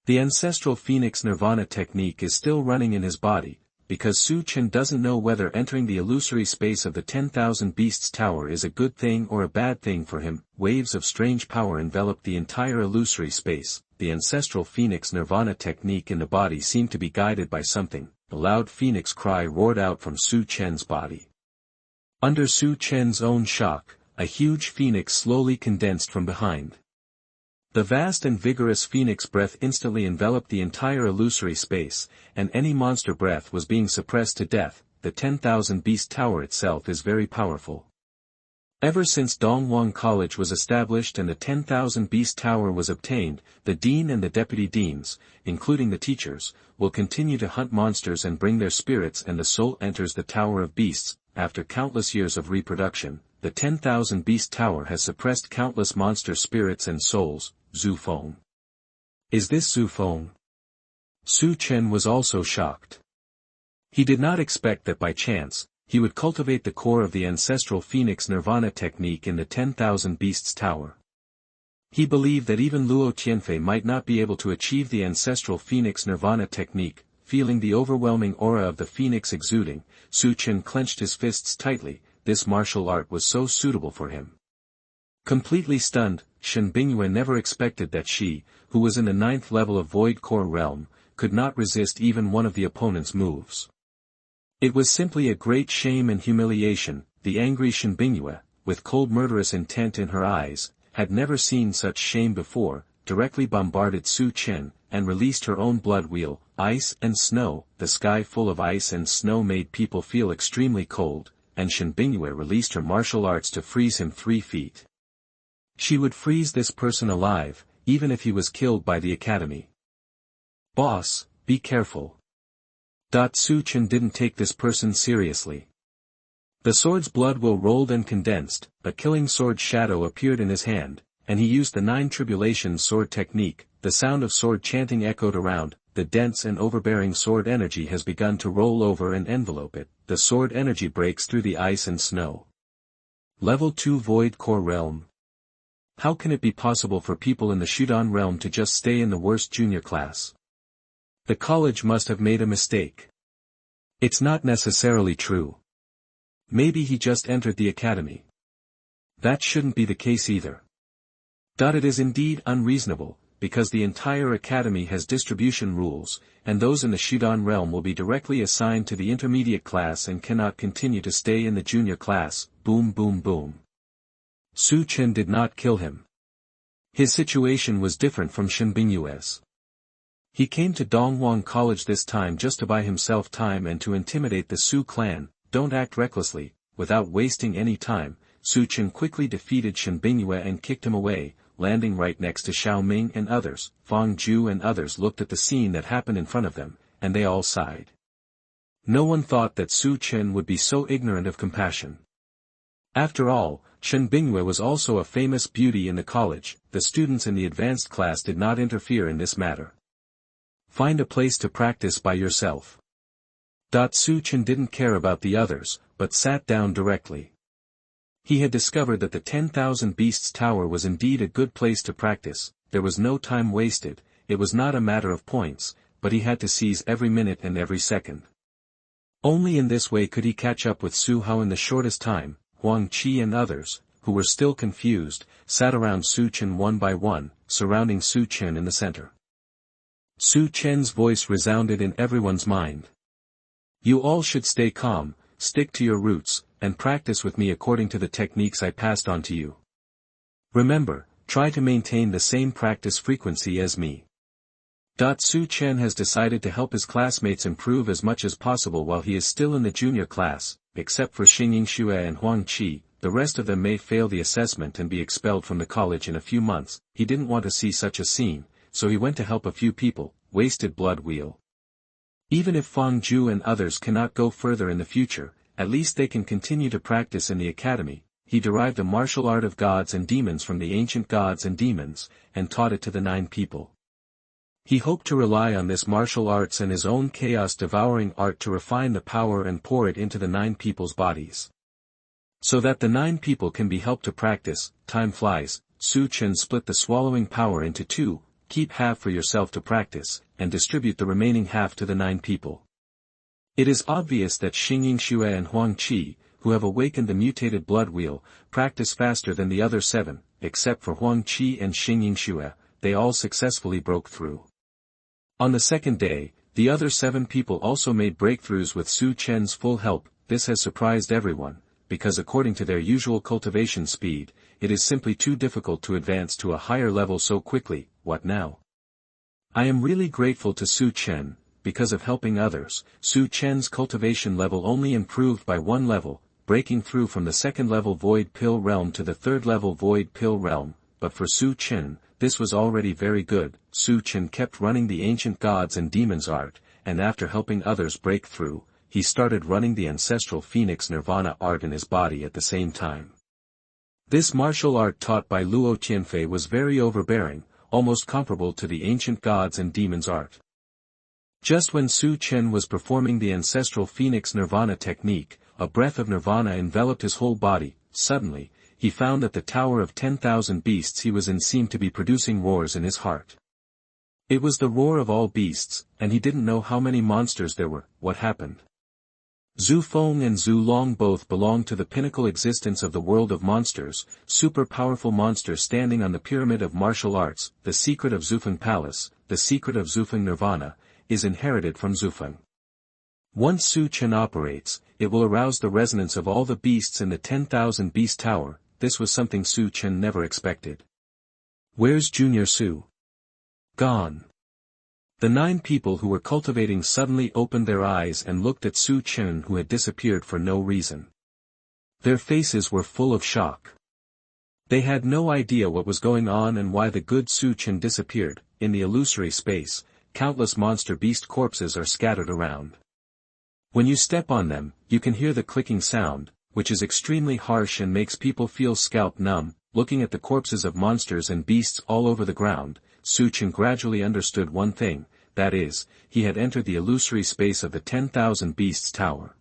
The ancestral Phoenix Nirvana technique is still running in his body, because Su Chen doesn't know whether entering the illusory space of the 10,000 Beasts Tower is a good thing or a bad thing for him. Waves of strange power enveloped the entire illusory space. The ancestral Phoenix Nirvana technique in the body seemed to be guided by something. A loud phoenix cry roared out from Su Chen's body. Under Su Chen's own shock, a huge phoenix slowly condensed from behind. The vast and vigorous phoenix breath instantly enveloped the entire illusory space, and any monster breath was being suppressed to death. The 10,000 Beast Tower itself is very powerful. Ever since Dongwang College was established and the 10,000 Beast Tower was obtained, the dean and the deputy deans, including the teachers, will continue to hunt monsters and bring their spirits, and the soul enters the Tower of Beasts. After countless years of reproduction, the 10,000 Beast Tower has suppressed countless monster spirits and souls. Zhu Feng. Is this Zhu Feng? Su Chen was also shocked. He did not expect that by chance, he would cultivate the core of the ancestral Phoenix Nirvana technique in the 10,000 Beasts Tower. He believed that even Luo Tianfei might not be able to achieve the ancestral Phoenix Nirvana technique. Feeling the overwhelming aura of the phoenix exuding, Su Chen clenched his fists tightly. This martial art was so suitable for him. Completely stunned, Shen Bingyue never expected that she, who was in the 9th level of Void Core Realm, could not resist even one of the opponent's moves. It was simply a great shame and humiliation. The angry Shen Bingyue, with cold murderous intent in her eyes, had never seen such shame before, directly bombarded Su Chen, and released her own blood wheel. Ice and snow. The sky full of ice and snow made people feel extremely cold, and Shen Bingyue released her martial arts to freeze him 3 feet. She would freeze this person alive, even if he was killed by the academy. Boss, be careful. Su Chen didn't take this person seriously. The sword's blood will rolled and condensed. A killing sword shadow appeared in his hand, and he used the 9 Tribulation sword technique. The sound of sword chanting echoed around. The dense and overbearing sword energy has begun to roll over and envelope it. The sword energy breaks through the ice and snow. Level 2 Void Core Realm. How can it be possible for people in the Shudan realm to just stay in the worst junior class? The college must have made a mistake. It's not necessarily true. Maybe he just entered the academy. That shouldn't be the case either. It is indeed unreasonable, because the entire academy has distribution rules, and those in the Shudan realm will be directly assigned to the intermediate class and cannot continue to stay in the junior class. Boom boom boom. Su Chen did not kill him. His situation was different from Shen Bingyue's. He came to Dongwang College this time just to buy himself time and to intimidate the Su clan. Don't act recklessly. Without wasting any time, Su Chen quickly defeated Shen Bingyue and kicked him away, landing right next to Xiao Ming and others. Fang Ju and others looked at the scene that happened in front of them, and they all sighed. No one thought that Su Chen would be so ignorant of compassion. After all, Chen Bingyue was also a famous beauty in the college. The students in the advanced class did not interfere in this matter. Find a place to practice by yourself. Su Chen didn't care about the others, but sat down directly. He had discovered that the 10,000 Beasts Tower was indeed a good place to practice. There was no time wasted. It was not a matter of points, but he had to seize every minute and every second. Only in this way could he catch up with Su Hao in the shortest time. Huang Qi and others, who were still confused, sat around Su Chen one by one, surrounding Su Chen in the center. Su Chen's voice resounded in everyone's mind. You all should stay calm, stick to your roots, and practice with me according to the techniques I passed on to you. Remember, try to maintain the same practice frequency as me. Su Chen has decided to help his classmates improve as much as possible while he is still in the junior class, except for Xing Yingxue and Huang Qi. The rest of them may fail the assessment and be expelled from the college in a few months. He didn't want to see such a scene, so he went to help a few people. Wasted blood wheel. Even if Fang Zhu and others cannot go further in the future, at least they can continue to practice in the academy. He derived a martial art of gods and demons from the ancient gods and demons, and taught it to the 9 people. He hoped to rely on this martial arts and his own chaos devouring art to refine the power and pour it into the 9 people's bodies. So that the 9 people can be helped to practice. Time flies. Su Chen split the swallowing power into 2, keep half for yourself to practice, and distribute the remaining half to the 9 people. It is obvious that Xing Yingxue and Huang Qi, who have awakened the mutated blood wheel, practice faster than the other 7, except for Huang Qi and Xing Yingxue. They all successfully broke through. On the second day, the other 7 people also made breakthroughs with Su Chen's full help. This has surprised everyone, because according to their usual cultivation speed, it is simply too difficult to advance to a higher level so quickly. What now? I am really grateful to Su Chen. Because of helping others, Su Chen's cultivation level only improved by 1 level, breaking through from the 2nd level Void Pill Realm to the 3rd level Void Pill Realm. But for Su Chen, this was already very good. Su Chen kept running the ancient gods and demons art, and after helping others break through, he started running the ancestral Phoenix Nirvana art in his body at the same time. This martial art taught by Luo Tianfei was very overbearing, almost comparable to the ancient gods and demons art. Just when Su Chen was performing the ancestral Phoenix Nirvana technique, a breath of Nirvana enveloped his whole body. Suddenly, he found that the tower of 10,000 beasts he was in seemed to be producing roars in his heart. It was the roar of all beasts, and he didn't know how many monsters there were. What happened? Zhu Feng and Zhu Long both belonged to the pinnacle existence of the world of monsters, super powerful monsters standing on the pyramid of martial arts. The secret of Zufeng Palace, the secret of Zufeng Nirvana, is inherited from Zufeng. Once Su Chen operates, it will arouse the resonance of all the beasts in the 10,000 Beast Tower. This was something Su Chen never expected. Where's Junior Su? Gone. The 9 people who were cultivating suddenly opened their eyes and looked at Su Chen, who had disappeared for no reason. Their faces were full of shock. They had no idea what was going on and why the good Su Chen disappeared. In the illusory space, countless monster beast corpses are scattered around. When you step on them, you can hear the clicking sound, which is extremely harsh and makes people feel scalp numb. Looking at the corpses of monsters and beasts all over the ground, Su Chen gradually understood one thing, that is, he had entered the illusory space of the 10,000 Beasts Tower.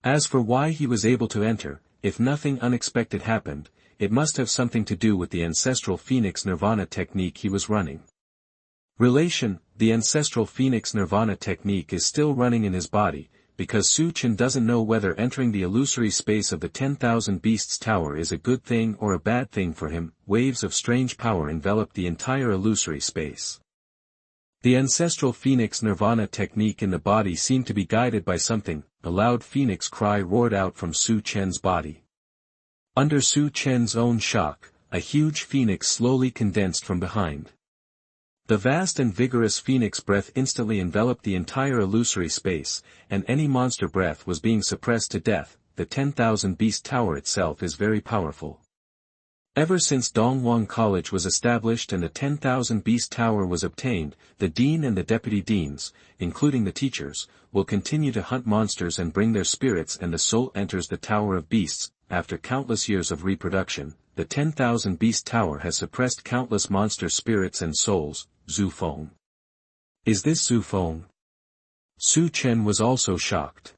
As for why he was able to enter, if nothing unexpected happened, it must have something to do with the ancestral Phoenix Nirvana technique he was running. Relation: the ancestral Phoenix Nirvana technique is still running in his body, because Su Chen doesn't know whether entering the illusory space of the 10,000 Beasts Tower is a good thing or a bad thing for him. Waves of strange power enveloped the entire illusory space. The ancestral Phoenix Nirvana technique in the body seemed to be guided by something. A loud phoenix cry roared out from Su Chen's body. Under Su Chen's own shock, a huge phoenix slowly condensed from behind. The vast and vigorous phoenix breath instantly enveloped the entire illusory space, and any monster breath was being suppressed to death. The 10,000 Beast Tower itself is very powerful. Ever since Dongwang College was established and the 10,000 Beast Tower was obtained, the dean and the deputy deans, including the teachers, will continue to hunt monsters and bring their spirits, and the soul enters the Tower of Beasts. After countless years of reproduction, the 10,000 Beast Tower has suppressed countless monster spirits and souls. Zhu Feng. Is this Zhu Feng? Su Chen was also shocked.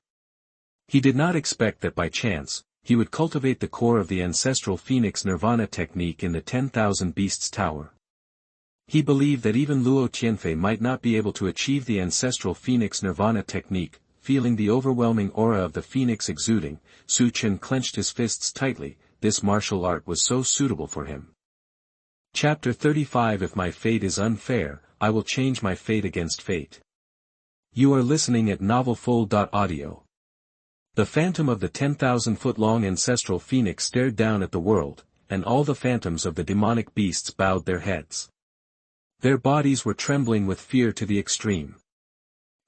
He did not expect that by chance, he would cultivate the core of the Ancestral Phoenix Nirvana technique in the 10,000 Beasts Tower. He believed that even Luo Tianfei might not be able to achieve the Ancestral Phoenix Nirvana technique. Feeling the overwhelming aura of the phoenix exuding, Su Chen clenched his fists tightly. This martial art was so suitable for him. Chapter 35. If my fate is unfair, I will change my fate against fate. You are listening at novelfull.audio. The phantom of the 10,000-foot-long ancestral phoenix stared down at the world, and all the phantoms of the demonic beasts bowed their heads. Their bodies were trembling with fear to the extreme.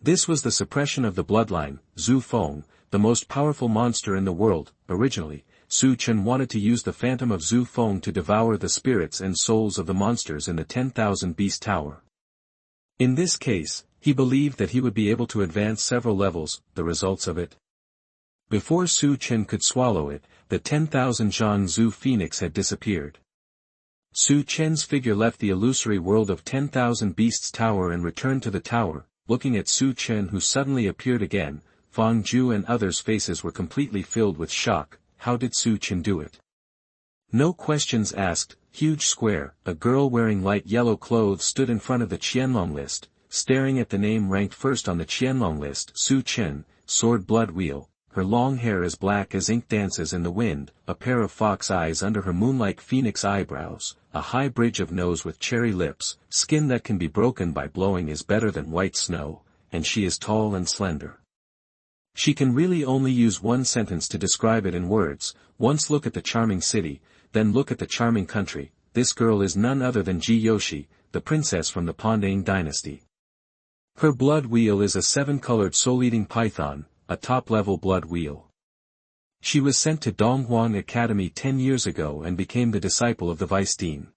This was the suppression of the bloodline. Zhu Feng, the most powerful monster in the world. Originally, Su Chen wanted to use the phantom of Zhu Feng to devour the spirits and souls of the monsters in the 10,000 Beast Tower. In this case, he believed that he would be able to advance several levels. The results of it. Before Su Chen could swallow it, the 10,000 Zhang Phoenix had disappeared. Su Chen's figure left the illusory world of 10,000 Beasts Tower and returned to the tower, looking at Su Chen, who suddenly appeared again. Fang Ju and others' faces were completely filled with shock. How did Su Chen do it? No questions asked. Huge square, a girl wearing light yellow clothes stood in front of the Qianlong list, staring at the name ranked first on the Qianlong list. Su Chen, sword blood wheel. Her long hair as black as ink dances in the wind, a pair of fox eyes under her moonlike phoenix eyebrows, a high bridge of nose with cherry lips, skin that can be broken by blowing is better than white snow, and she is tall and slender. She can really only use one sentence to describe it in words. Once look at the charming city, then look at the charming country. This girl is none other than Ji Yoshi, the princess from the Pandang dynasty. Her blood wheel is a 7-colored soul-eating python, a top-level blood wheel. She was sent to Donghuang Academy 10 years ago and became the disciple of the vice dean.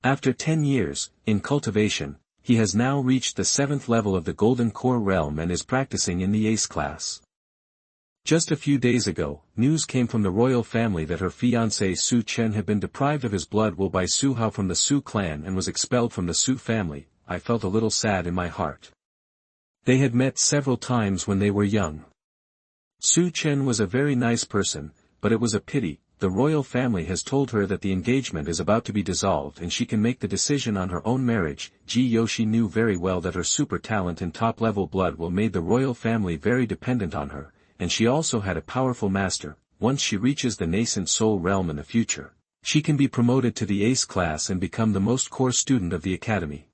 After 10 years, in cultivation, he has now reached the 7th level of the Golden Core realm and is practicing in the Ace class. Just a few days ago, news came from the royal family that her fiancé Su Chen had been deprived of his blood will by Su Hao from the Su clan and was expelled from the Su family. I felt a little sad in my heart. They had met several times when they were young. Su Chen was a very nice person, but it was a pity. The royal family has told her that the engagement is about to be dissolved and she can make the decision on her own marriage. Ji Yoshi knew very well that her super talent and top-level blood will made the royal family very dependent on her, and she also had a powerful master. Once she reaches the nascent soul realm in the future, she can be promoted to the Ace class and become the most core student of the academy.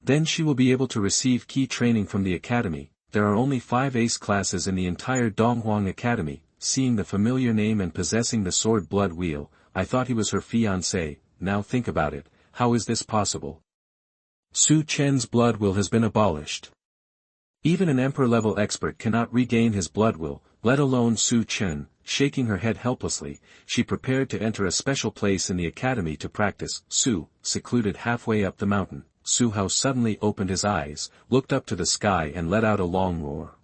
Then she will be able to receive key training from the academy. There are only 5 Ace classes in the entire Donghuang Academy. Seeing the familiar name and possessing the sword blood wheel, I thought he was her fiancé. Now think about it, how is this possible? Su Chen's blood will has been abolished. Even an emperor-level expert cannot regain his blood will, let alone Su Chen. Shaking her head helplessly, she prepared to enter a special place in the academy to practice. Su, secluded halfway up the mountain. Su Hao suddenly opened his eyes, looked up to the sky and let out a long roar.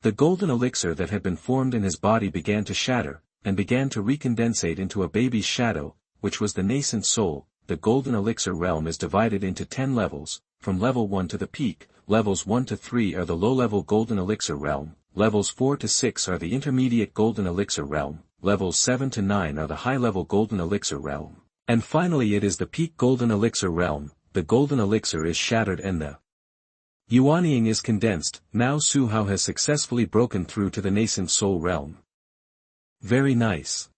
The golden elixir that had been formed in his body began to shatter, and began to recondensate into a baby's shadow, which was the nascent soul. The golden elixir realm is divided into 10 levels, from level 1 to the peak. Levels 1 to 3 are the low-level golden elixir realm, levels 4 to 6 are the intermediate golden elixir realm, levels 7 to 9 are the high-level golden elixir realm, and finally it is the peak golden elixir realm. The golden elixir is shattered and the Yuanying is condensed. Now Su Hao has successfully broken through to the nascent soul realm. Very nice.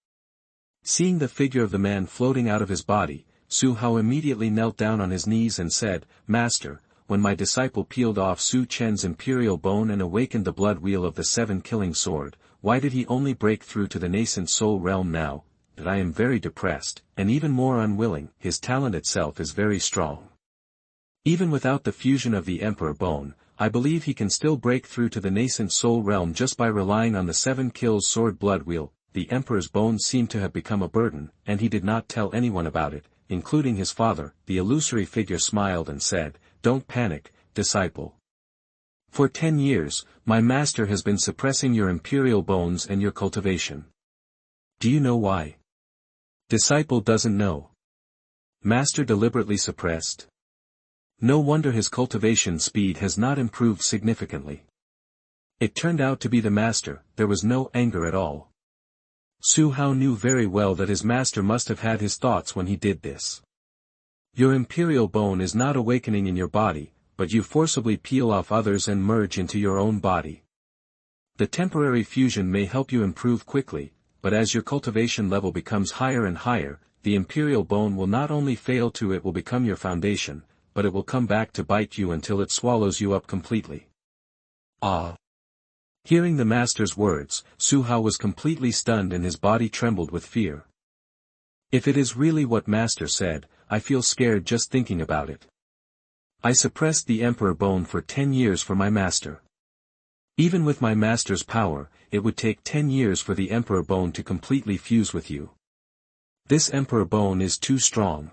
Seeing the figure of the man floating out of his body, Su Hao immediately knelt down on his knees and said, Master, when my disciple peeled off Su Chen's imperial bone and awakened the blood wheel of the 7-killing sword, why did he only break through to the nascent soul realm now? That I am very depressed, and even more unwilling. His talent itself is very strong. Even without the fusion of the Emperor Bone, I believe he can still break through to the nascent soul realm just by relying on the 7 kills sword blood wheel. the Emperor's bones seemed to have become a burden, and he did not tell anyone about it, including his father. The illusory figure smiled and said, "Don't panic, disciple. For 10 years, my master has been suppressing your imperial bones and your cultivation. Do you know why?" Disciple doesn't know. Master deliberately suppressed. No wonder his cultivation speed has not improved significantly. It turned out to be the master. There was no anger at all. Su Hao knew very well that his master must have had his thoughts when he did this. Your imperial bone is not awakening in your body, but you forcibly peel off others and merge into your own body. The temporary fusion may help you improve quickly, but as your cultivation level becomes higher and higher, the imperial bone will not only fail to, it will become your foundation, but it will come back to bite you until it swallows you up completely. Ah! Hearing the master's words, Su Hao was completely stunned and his body trembled with fear. If it is really what master said, I feel scared just thinking about it. I suppressed the emperor bone for 10 years for my master. Even with my master's power, it would take 10 years for the emperor bone to completely fuse with you. This emperor bone is too strong.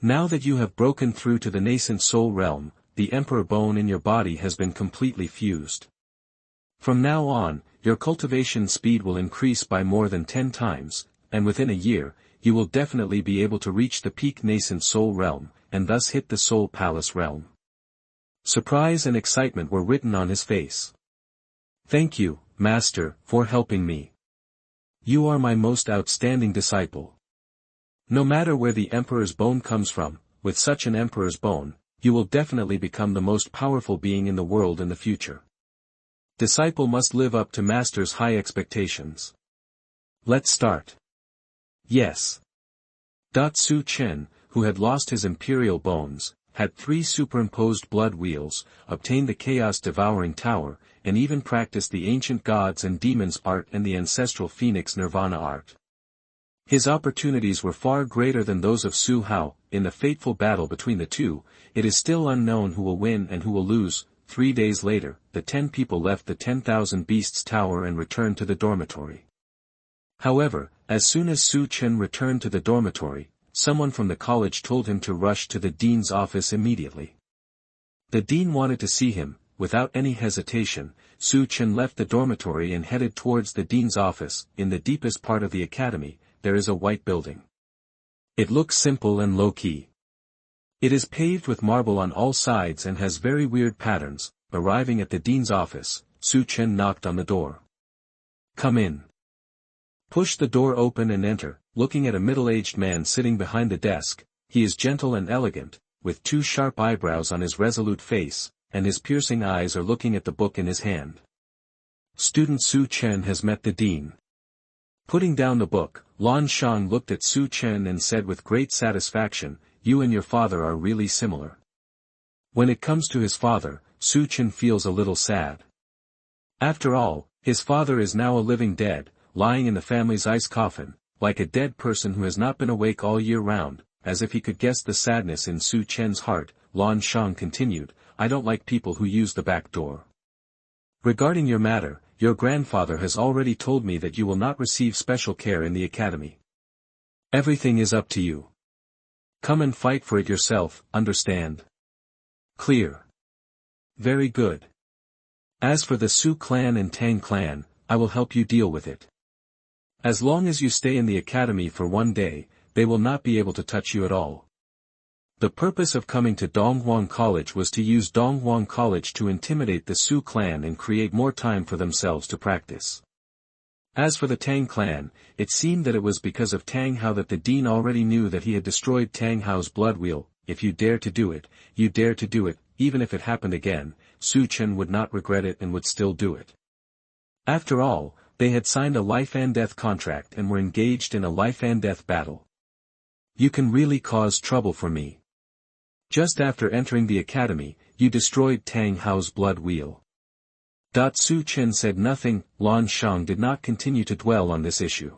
Now that you have broken through to the nascent soul realm, the emperor bone in your body has been completely fused. From now on, your cultivation speed will increase by more than 10 times, and within a year, you will definitely be able to reach the peak nascent soul realm, and thus hit the soul palace realm. Surprise and excitement were written on his face. Thank you, Master, for helping me. You are my most outstanding disciple. No matter where the Emperor's bone comes from, with such an Emperor's bone, you will definitely become the most powerful being in the world in the future. Disciple must live up to Master's high expectations. Let's start. Yes. Su Chen, who had lost his imperial bones, had 3 superimposed blood wheels, obtained the Chaos Devouring Tower, and even practiced the ancient gods and demons art and the ancestral Phoenix Nirvana art. His opportunities were far greater than those of Su Hao. In the fateful battle between the two, it is still unknown who will win and who will lose. 3 days later, the 10 people left the 10,000 Beasts Tower and returned to the dormitory. However, as soon as Su Chen returned to the dormitory, someone from the college told him to rush to the dean's office immediately. The dean wanted to see him. Without any hesitation, Su Chen left the dormitory and headed towards the dean's office. In the deepest part of the academy, there is a white building. It looks simple and low-key. It is paved with marble on all sides and has very weird patterns. Arriving at the dean's office, Su Chen knocked on the door. Come in. Push the door open and enter. Looking at a middle-aged man sitting behind the desk, he is gentle and elegant, with 2 sharp eyebrows on his resolute face, and his piercing eyes are looking at the book in his hand. Student Su Chen has met the dean. Putting down the book, Lan Shang looked at Su Chen and said with great satisfaction, "You and your father are really similar." When it comes to his father, Su Chen feels a little sad. After all, his father is now a living dead, lying in the family's ice coffin, like a dead person who has not been awake all year round. As if he could guess the sadness in Su Chen's heart, Lan Shang continued, "I don't like people who use the back door. Regarding your matter, your grandfather has already told me that you will not receive special care in the academy. Everything is up to you. Come and fight for it yourself, understand? Clear? Very good. As for the Su clan and Tang clan, I will help you deal with it. As long as you stay in the academy for 1 day, they will not be able to touch you at all." The purpose of coming to Donghuang College was to use Donghuang College to intimidate the Su clan and create more time for themselves to practice. As for the Tang clan, it seemed that it was because of Tang Hao that the dean already knew that he had destroyed Tang Hao's blood wheel. If you dare to do it, you dare to do it. Even if it happened again, Su Chen would not regret it and would still do it. After all, they had signed a life-and-death contract and were engaged in a life-and-death battle. You can really cause trouble for me. Just after entering the academy, you destroyed Tang Hao's blood wheel. Su Chen said nothing. Lan Shang did not continue to dwell on this issue.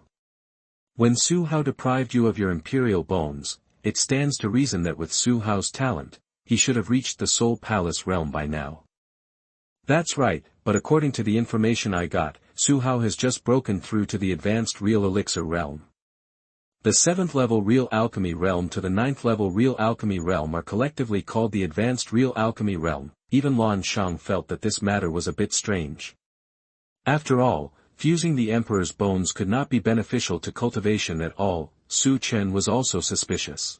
When Su Hao deprived you of your imperial bones, it stands to reason that with Su Hao's talent, he should have reached the Soul Palace realm by now. That's right, but according to the information I got, Su Hao has just broken through to the advanced real elixir realm. The 7th level real alchemy realm to the 9th level real alchemy realm are collectively called the advanced real alchemy realm. Even Lan Shang felt that this matter was a bit strange. After all, fusing the Emperor's bones could not be beneficial to cultivation at all. Su Chen was also suspicious.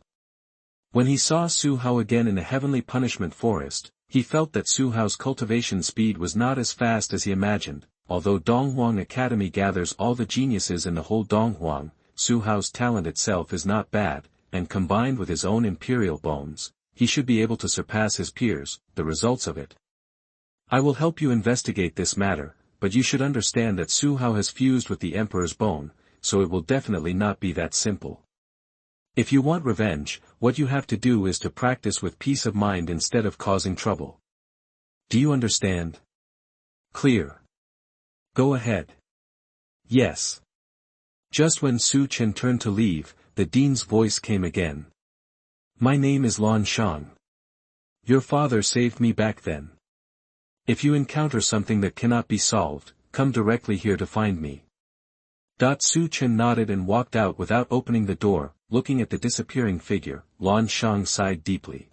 When he saw Su Hao again in the heavenly punishment forest, he felt that Su Hao's cultivation speed was not as fast as he imagined. Although Donghuang Academy gathers all the geniuses in the whole Donghuang, Su Hao's talent itself is not bad, and combined with his own imperial bones, he should be able to surpass his peers. The results of it. I will help you investigate this matter, but you should understand that Su Hao has fused with the Emperor's bone, so it will definitely not be that simple. If you want revenge, what you have to do is to practice with peace of mind instead of causing trouble. Do you understand? Clear. Go ahead. Yes. Just when Su Chen turned to leave, the dean's voice came again. My name is Lan Shang. Your father saved me back then. If you encounter something that cannot be solved, come directly here to find me. Su Chen nodded and walked out without opening the door. Looking at the disappearing figure, Lan Shang sighed deeply.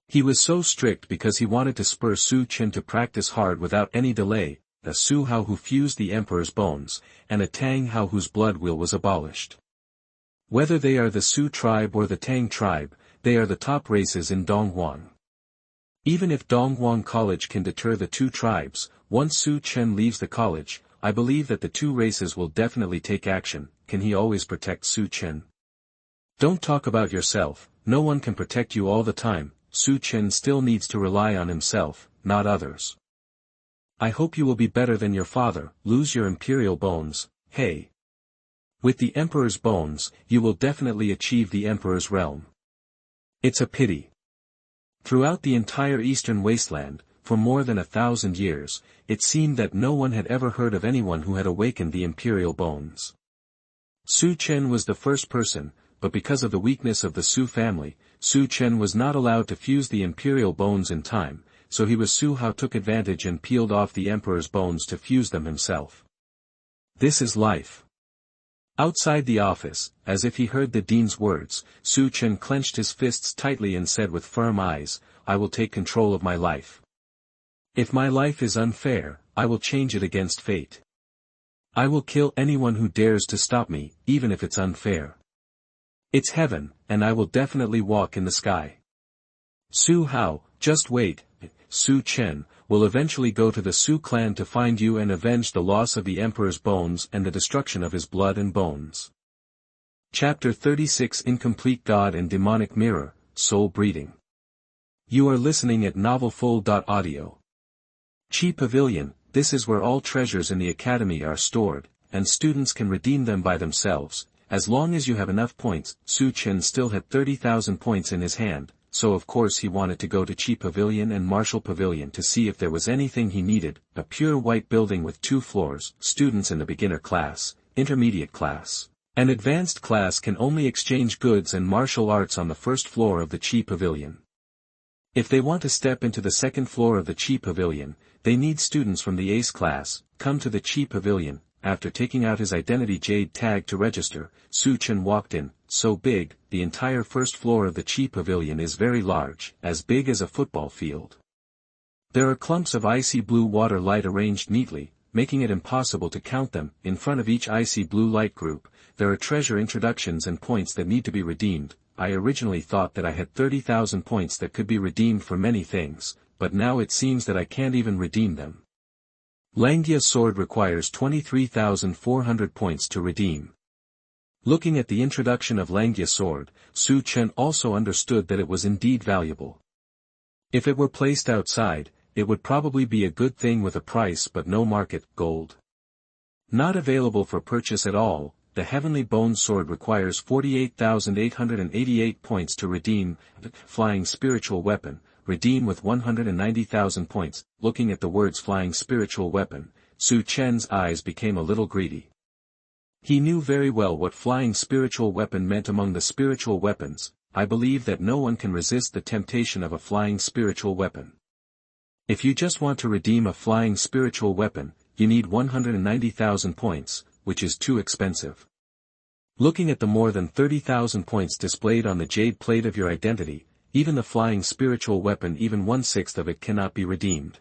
He was so strict because he wanted to spur Su Chen to practice hard without any delay, a Su Hao who fused the Emperor's bones, and a Tang Hao whose blood will was abolished. Whether they are the Su tribe or the Tang tribe, they are the top races in Donghuang. Even if Donghuang College can deter the two tribes, once Su Chen leaves the college, I believe that the two races will definitely take action. Can he always protect Su Chen? Don't talk about yourself, no one can protect you all the time. Su Chen still needs to rely on himself, not others. I hope you will be better than your father. Lose your imperial bones, hey. With the Emperor's bones, you will definitely achieve the Emperor's realm. It's a pity. Throughout the entire eastern wasteland, for more than 1,000 years, it seemed that no one had ever heard of anyone who had awakened the imperial bones. Su Chen was the first person, but because of the weakness of the Su family, Su Chen was not allowed to fuse the imperial bones in time, so Su Hao took advantage and peeled off the Emperor's bones to fuse them himself. This is life. Outside the office, as if he heard the dean's words, Su Chen clenched his fists tightly and said with firm eyes, I will take control of my life. If my life is unfair, I will change it against fate. I will kill anyone who dares to stop me, even if it's unfair. It's heaven, and I will definitely walk in the sky. Su Hao, just wait. Su Chen will eventually go to the Su clan to find you and avenge the loss of the Emperor's bones and the destruction of his blood and bones. Chapter 36 Incomplete God and Demonic Mirror, Soul Breeding. You are listening at novelfull.audio. Chi Pavilion, this is where all treasures in the academy are stored, and students can redeem them by themselves, as long as you have enough points. Su Chen still had 30,000 points in his hand, so of course he wanted to go to Chi Pavilion and Martial Pavilion to see if there was anything he needed. A pure white building with 2 floors, students in the beginner class, intermediate class, and advanced class can only exchange goods and martial arts on the first floor of the Chi Pavilion. If they want to step into the second floor of the Chi Pavilion, they need students from the Ace class. Come to the Chi Pavilion. After taking out his identity jade tag to register, Su Chen walked in. So big, the entire first floor of the Chi Pavilion is very large, as big as a football field. There are clumps of icy blue water light arranged neatly, making it impossible to count them. In front of each icy blue light group, there are treasure introductions and points that need to be redeemed. I originally thought that I had 30,000 points that could be redeemed for many things, but now it seems that I can't even redeem them. Langia sword requires 23,400 points to redeem. Looking at the introduction of Langia sword, Su Chen also understood that it was indeed valuable. If it were placed outside, it would probably be a good thing with a price but no market. Gold. Not available for purchase at all. The Heavenly Bone Sword requires 48,888 points to redeem. Flying Spiritual Weapon, redeem with 190,000 points. Looking at the words Flying Spiritual Weapon, Su Chen's eyes became a little greedy. He knew very well what Flying Spiritual Weapon meant among the spiritual weapons. I believe that no one can resist the temptation of a flying spiritual weapon. If you just want to redeem a flying spiritual weapon, you need 190,000 points, which is too expensive. Looking at the more than 30,000 points displayed on the jade plate of your identity, even the flying spiritual weapon, even 1/6 of it cannot be redeemed.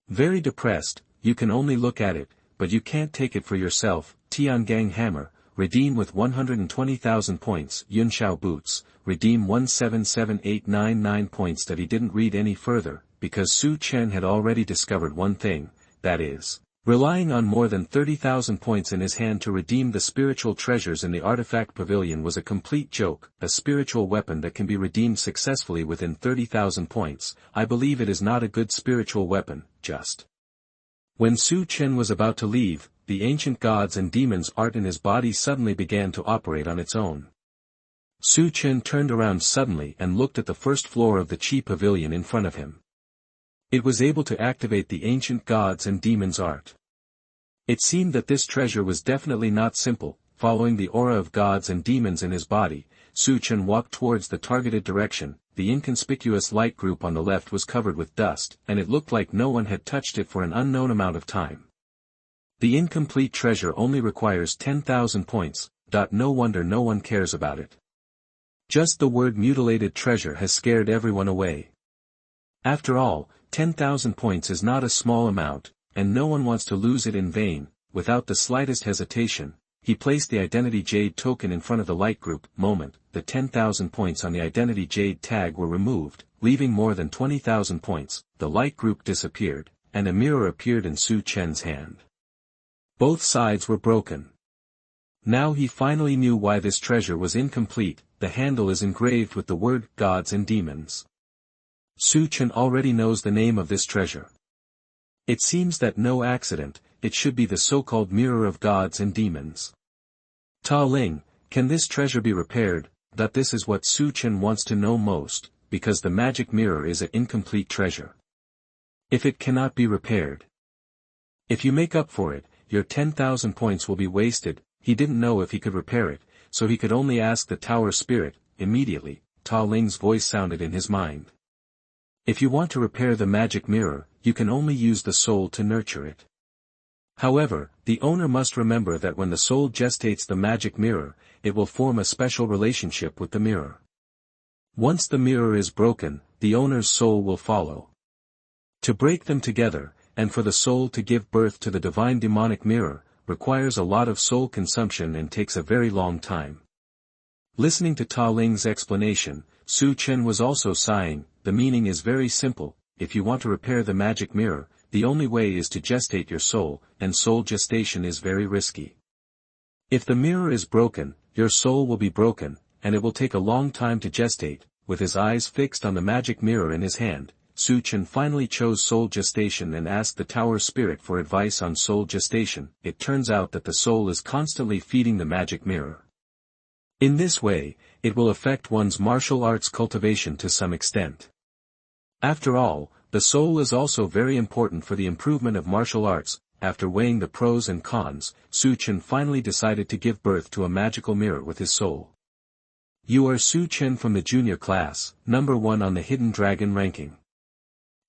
Very depressed, you can only look at it, but you can't take it for yourself. Tiangang Hammer, redeem with 120,000 points. Yunshao Boots, redeem 177899 points. That he didn't read any further, because Su Chen had already discovered one thing, that is, relying on more than 30,000 points in his hand to redeem the spiritual treasures in the artifact pavilion was a complete joke. A spiritual weapon that can be redeemed successfully within 30,000 points, I believe it is not a good spiritual weapon, just. When Su Chen was about to leave, the ancient gods and demons art in his body suddenly began to operate on its own. Su Chen turned around suddenly and looked at the first floor of the Qi pavilion in front of him. It was able to activate the ancient gods and demons art. It seemed that this treasure was definitely not simple. Following the aura of gods and demons in his body, Su Chen walked towards the targeted direction. The inconspicuous light group on the left was covered with dust, and it looked like no one had touched it for an unknown amount of time. The incomplete treasure only requires 10,000 points. No wonder no one cares about it. Just the word mutilated treasure has scared everyone away. After all, 10,000 points is not a small amount, and no one wants to lose it in vain. Without the slightest hesitation, he placed the Identity Jade token in front of the light group. Moment, the 10,000 points on the Identity Jade tag were removed, leaving more than 20,000 points. The light group disappeared, and a mirror appeared in Su Chen's hand. Both sides were broken. Now he finally knew why this treasure was incomplete. The handle is engraved with the word gods and demons. Su Chen already knows the name of this treasure. It seems that no accident, it should be the so-called Mirror of Gods and Demons. Ta Ling, can this treasure be repaired? That this is what Su Chen wants to know most, because the magic mirror is an incomplete treasure. If it cannot be repaired, if you make up for it, your 10,000 points will be wasted. He didn't know if he could repair it, so he could only ask the tower spirit. Immediately, Ta Ling's voice sounded in his mind. If you want to repair the magic mirror, you can only use the soul to nurture it. However, the owner must remember that when the soul gestates the magic mirror, it will form a special relationship with the mirror. Once the mirror is broken, the owner's soul will follow. To break them together, and for the soul to give birth to the divine demonic mirror, requires a lot of soul consumption and takes a very long time. Listening to Ta Ling's explanation, Su Chen was also sighing. The meaning is very simple. If you want to repair the magic mirror, the only way is to gestate your soul, and soul gestation is very risky. If the mirror is broken, your soul will be broken, and it will take a long time to gestate. With his eyes fixed on the magic mirror in his hand, Su Chen finally chose soul gestation and asked the tower spirit for advice on soul gestation. It turns out that the soul is constantly feeding the magic mirror. In this way, it will affect one's martial arts cultivation to some extent. After all, the soul is also very important for the improvement of martial arts. After weighing the pros and cons, Su Chen finally decided to give birth to a magical mirror with his soul. You are Su Chen from the junior class, number 1 on the Hidden Dragon ranking.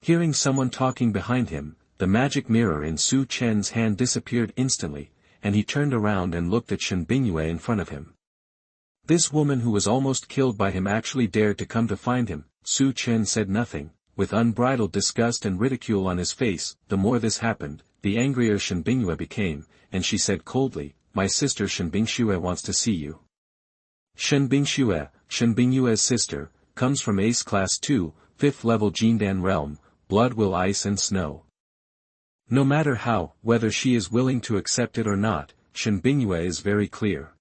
Hearing someone talking behind him, the magic mirror in Su Chen's hand disappeared instantly, and he turned around and looked at Shen Bingyue in front of him. This woman who was almost killed by him actually dared to come to find him. Su Chen said nothing. With unbridled disgust and ridicule on his face, the more this happened, the angrier Shen Bingyue became, and she said coldly, "My sister Shen Bingxue wants to see you." Shen Bingyue's sister, comes from Ace Class 2, 5th level Jindan realm, blood will ice and snow. No matter how, whether she is willing to accept it or not, Shen Bingyue is very clear.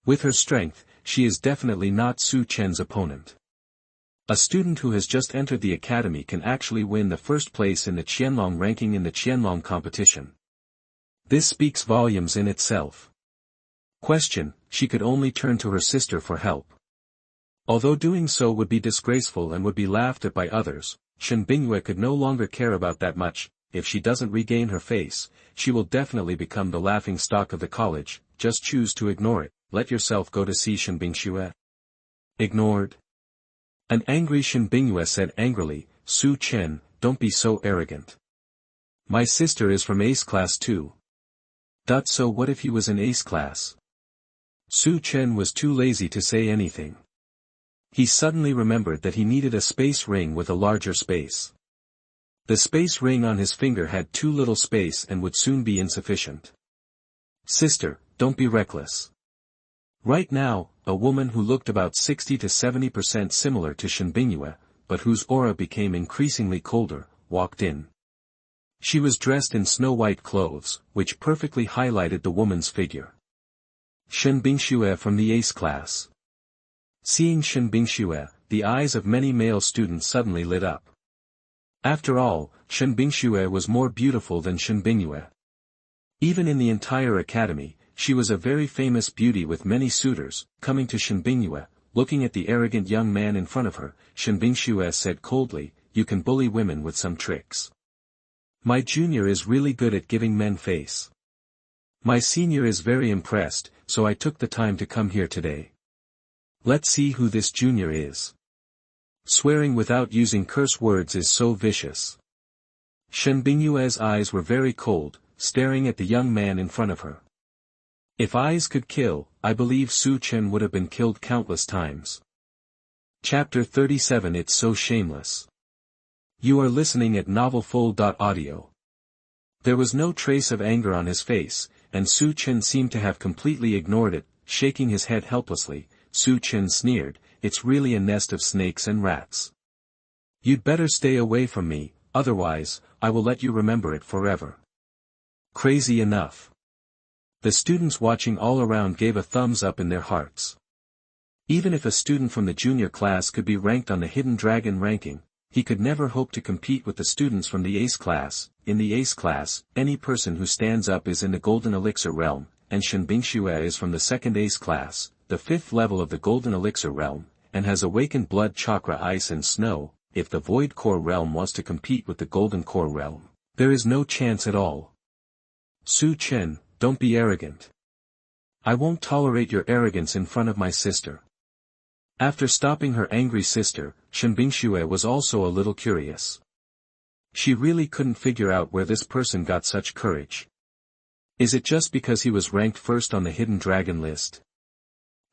With her strength, she is definitely not Su Chen's opponent. A student who has just entered the academy can actually win the first place in the Qianlong ranking in the Qianlong competition. This speaks volumes in itself. Question, she could only turn to her sister for help. Although doing so would be disgraceful and would be laughed at by others, Shen Bingyue could no longer care about that much. If she doesn't regain her face, she will definitely become the laughing stock of the college. Just choose to ignore it. Let yourself go to see Shen Bingxue. Ignored. An angry Shen Bingyue said angrily, Su Chen, don't be so arrogant. My sister is from Ace Class too. So what if he was in Ace Class? Su Chen was too lazy to say anything. He suddenly remembered that he needed a space ring with a larger space. The space ring on his finger had too little space and would soon be insufficient. Sister, don't be reckless. Right now, a woman who looked about 60 to 70% similar to Shenbingyue, but whose aura became increasingly colder, walked in. She was dressed in snow-white clothes, which perfectly highlighted the woman's figure. Shenbingyue from the Ace Class. Seeing Shenbingyue, the eyes of many male students suddenly lit up. After all, Shenbingyue was more beautiful than Shenbingyue. Even in the entire academy, she was a very famous beauty with many suitors. Coming to Shenbingyue, looking at the arrogant young man in front of her, Shenbingyue said coldly, "You can bully women with some tricks. My junior is really good at giving men face. My senior is very impressed, so I took the time to come here today. Let's see who this junior is." Swearing without using curse words is so vicious. Shenbingyue's eyes were very cold, staring at the young man in front of her. If eyes could kill, I believe Su Chen would have been killed countless times. Chapter 37. It's so shameless. You are listening at novelfull.audio. There was no trace of anger on his face, and Su Chen seemed to have completely ignored it. Shaking his head helplessly, Su Chen sneered, "It's really a nest of snakes and rats. You'd better stay away from me, otherwise, I will let you remember it forever." Crazy enough. The students watching all around gave a thumbs up in their hearts. Even if a student from the junior class could be ranked on the Hidden Dragon ranking, he could never hope to compete with the students from the Ace Class. In the Ace Class, any person who stands up is in the Golden Elixir realm, and Shenbingyue is from the second Ace Class, the 5th level of the Golden Elixir realm, and has awakened blood chakra ice and snow. If the Void Core realm wants to compete with the Golden Core realm, there is no chance at all. Su Chen, don't be arrogant. I won't tolerate your arrogance in front of my sister. After stopping her angry sister, Shenbingyue was also a little curious. She really couldn't figure out where this person got such courage. Is it just because he was ranked first on the Hidden Dragon list?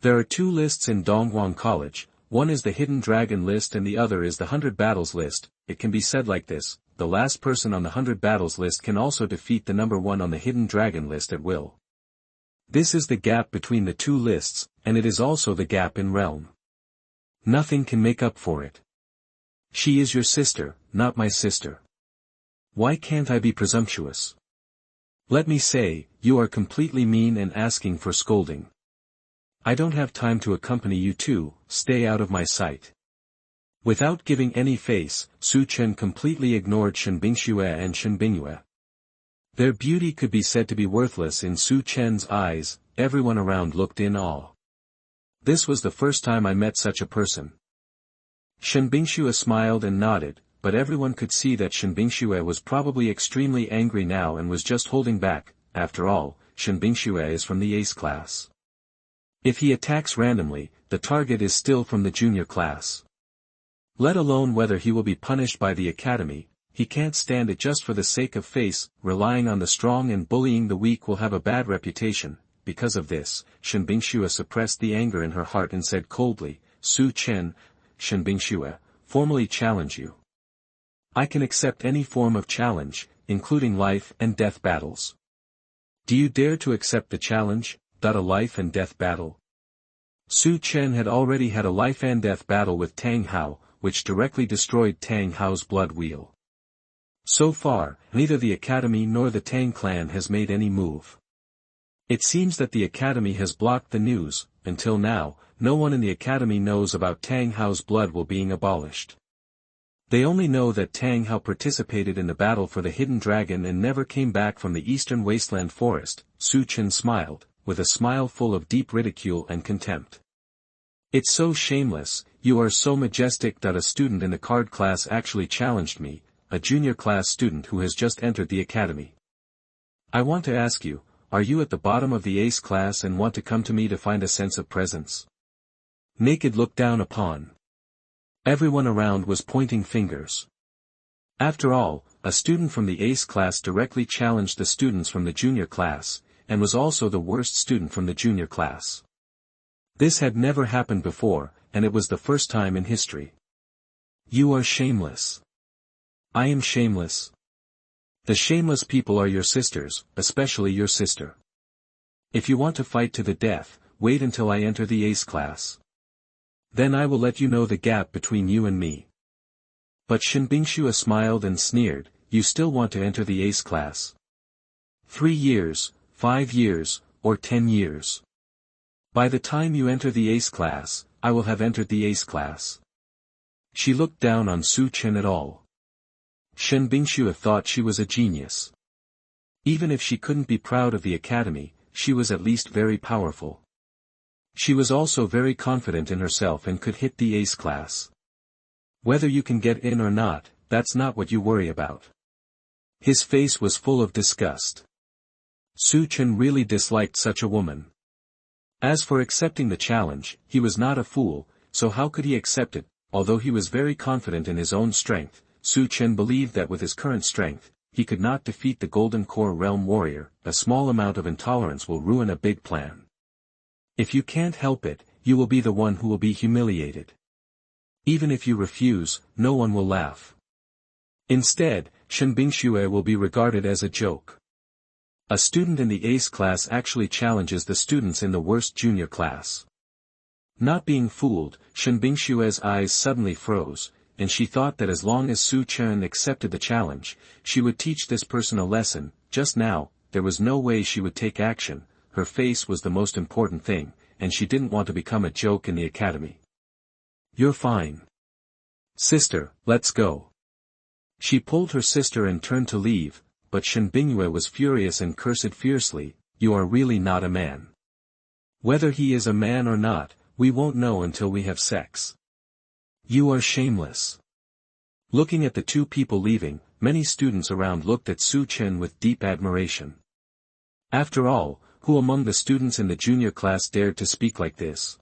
There are 2 lists in Dongguan College, one is the Hidden Dragon list and the other is the 100 Battles list. It can be said like this, the last person on the 100 Battles list can also defeat the number 1 on the Hidden Dragon list at will. This is the gap between the 2 lists, and it is also the gap in realm. Nothing can make up for it. She is your sister, not my sister. Why can't I be presumptuous? Let me say, you are completely mean and asking for scolding. I don't have time to accompany you too, stay out of my sight. Without giving any face, Su Chen completely ignored Shenbingyue and Shenbingyue. Their beauty could be said to be worthless in Su Chen's eyes. Everyone around looked in awe. This was the first time I met such a person. Shenbingyue smiled and nodded, but everyone could see that Shenbingyue was probably extremely angry now and was just holding back. After all, Shenbingyue is from the Ace Class. If he attacks randomly, the target is still from the junior class. Let alone whether he will be punished by the academy, he can't stand it just for the sake of face. Relying on the strong and bullying the weak will have a bad reputation. Because of this, Shenbingyue suppressed the anger in her heart and said coldly, "Su Chen, Shenbingyue, formally challenge you. I can accept any form of challenge, including life and death battles. Do you dare to accept the challenge, a life and death battle?" Su Chen had already had a life and death battle with Tang Hao, which directly destroyed Tang Hao's blood wheel. So far, neither the academy nor the Tang clan has made any move. It seems that the academy has blocked the news. Until now, no one in the academy knows about Tang Hao's blood will being abolished. They only know that Tang Hao participated in the battle for the Hidden Dragon and never came back from the Eastern Wasteland Forest. Su Chen smiled, with a smile full of deep ridicule and contempt. "It's so shameless, you are so majestic that a student in the card class actually challenged me, a junior class student who has just entered the academy. I want to ask you, are you at the bottom of the Ace Class and want to come to me to find a sense of presence?" Naked looked down upon. Everyone around was pointing fingers. After all, a student from the ace class directly challenged the students from the junior class, and was also the worst student from the junior class. This had never happened before, and it was the first time in history. You are shameless. I am shameless. The shameless people are your sisters, especially your sister. If you want to fight to the death, wait until I enter the ace class. Then I will let you know the gap between you and me. But Shinbingxue smiled and sneered, you still want to enter the ace class? 3 years, 5 years, or 10 years. By the time you enter the ace class, I will have entered the ace class. She looked down on Su Chen at all. Shinbingxue thought she was a genius. Even if she couldn't be proud of the academy, she was at least very powerful. She was also very confident in herself and could hit the ace class. Whether you can get in or not, that's not what you worry about. His face was full of disgust. Su Chen really disliked such a woman. As for accepting the challenge, he was not a fool, so how could he accept it? Although he was very confident in his own strength, Su Chen believed that with his current strength, he could not defeat the Golden Core Realm Warrior. A small amount of intolerance will ruin a big plan. If you can't help it, you will be the one who will be humiliated. Even if you refuse, no one will laugh. Instead, Shinbingxue will be regarded as a joke. A student in the ace class actually challenges the students in the worst junior class. Not being fooled, Shinbingxue's eyes suddenly froze, and she thought that as long as Su Chen accepted the challenge, she would teach this person a lesson. Just now, there was no way she would take action. Her face was the most important thing, and she didn't want to become a joke in the academy. You're fine. Sister, let's go. She pulled her sister and turned to leave, but Shinbingxue was furious and cursed fiercely, you are really not a man. Whether he is a man or not, we won't know until we have sex. You are shameless. Looking at the two people leaving, many students around looked at Su Chen with deep admiration. After all, who among the students in the junior class dared to speak like this?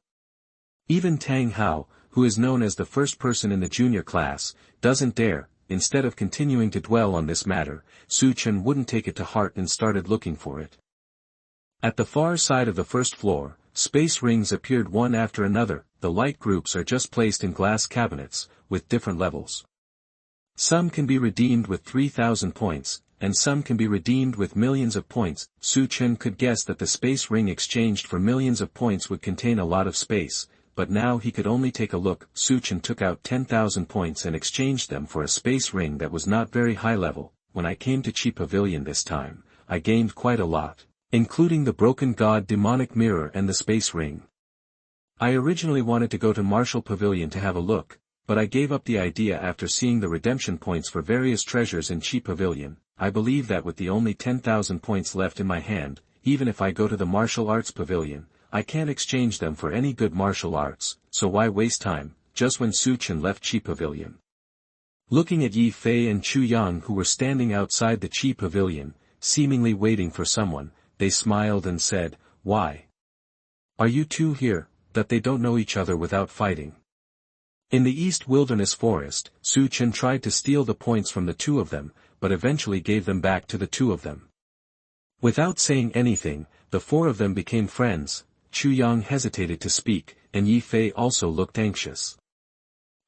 Even Tang Hao, who is known as the first person in the junior class, doesn't dare. Instead of continuing to dwell on this matter, Su Chen wouldn't take it to heart and started looking for it. At the far side of the first floor, space rings appeared one after another. The light groups are just placed in glass cabinets, with different levels. Some can be redeemed with 3,000 points, and some can be redeemed with millions of points. Su Chen could guess that the space ring exchanged for millions of points would contain a lot of space, but now he could only take a look. Su Chen took out 10,000 points and exchanged them for a space ring that was not very high level. When I came to Chi Pavilion this time, I gained quite a lot, including the Broken God Demonic Mirror and the space ring. I originally wanted to go to Martial Pavilion to have a look, but I gave up the idea after seeing the redemption points for various treasures in Chi Pavilion. I believe that with the only 10,000 points left in my hand, even if I go to the Martial Arts Pavilion, I can't exchange them for any good martial arts, so why waste time? Just when Su Chen left Chi Pavilion. Looking at Yi Fei and Chu Yang who were standing outside the Chi Pavilion, seemingly waiting for someone, they smiled and said, why? Are you two here? That they don't know each other without fighting. In the East Wilderness Forest, Su Chen tried to steal the points from the two of them, but eventually gave them back to the two of them. Without saying anything, the four of them became friends. Chu Yang hesitated to speak, and Yi Fei also looked anxious.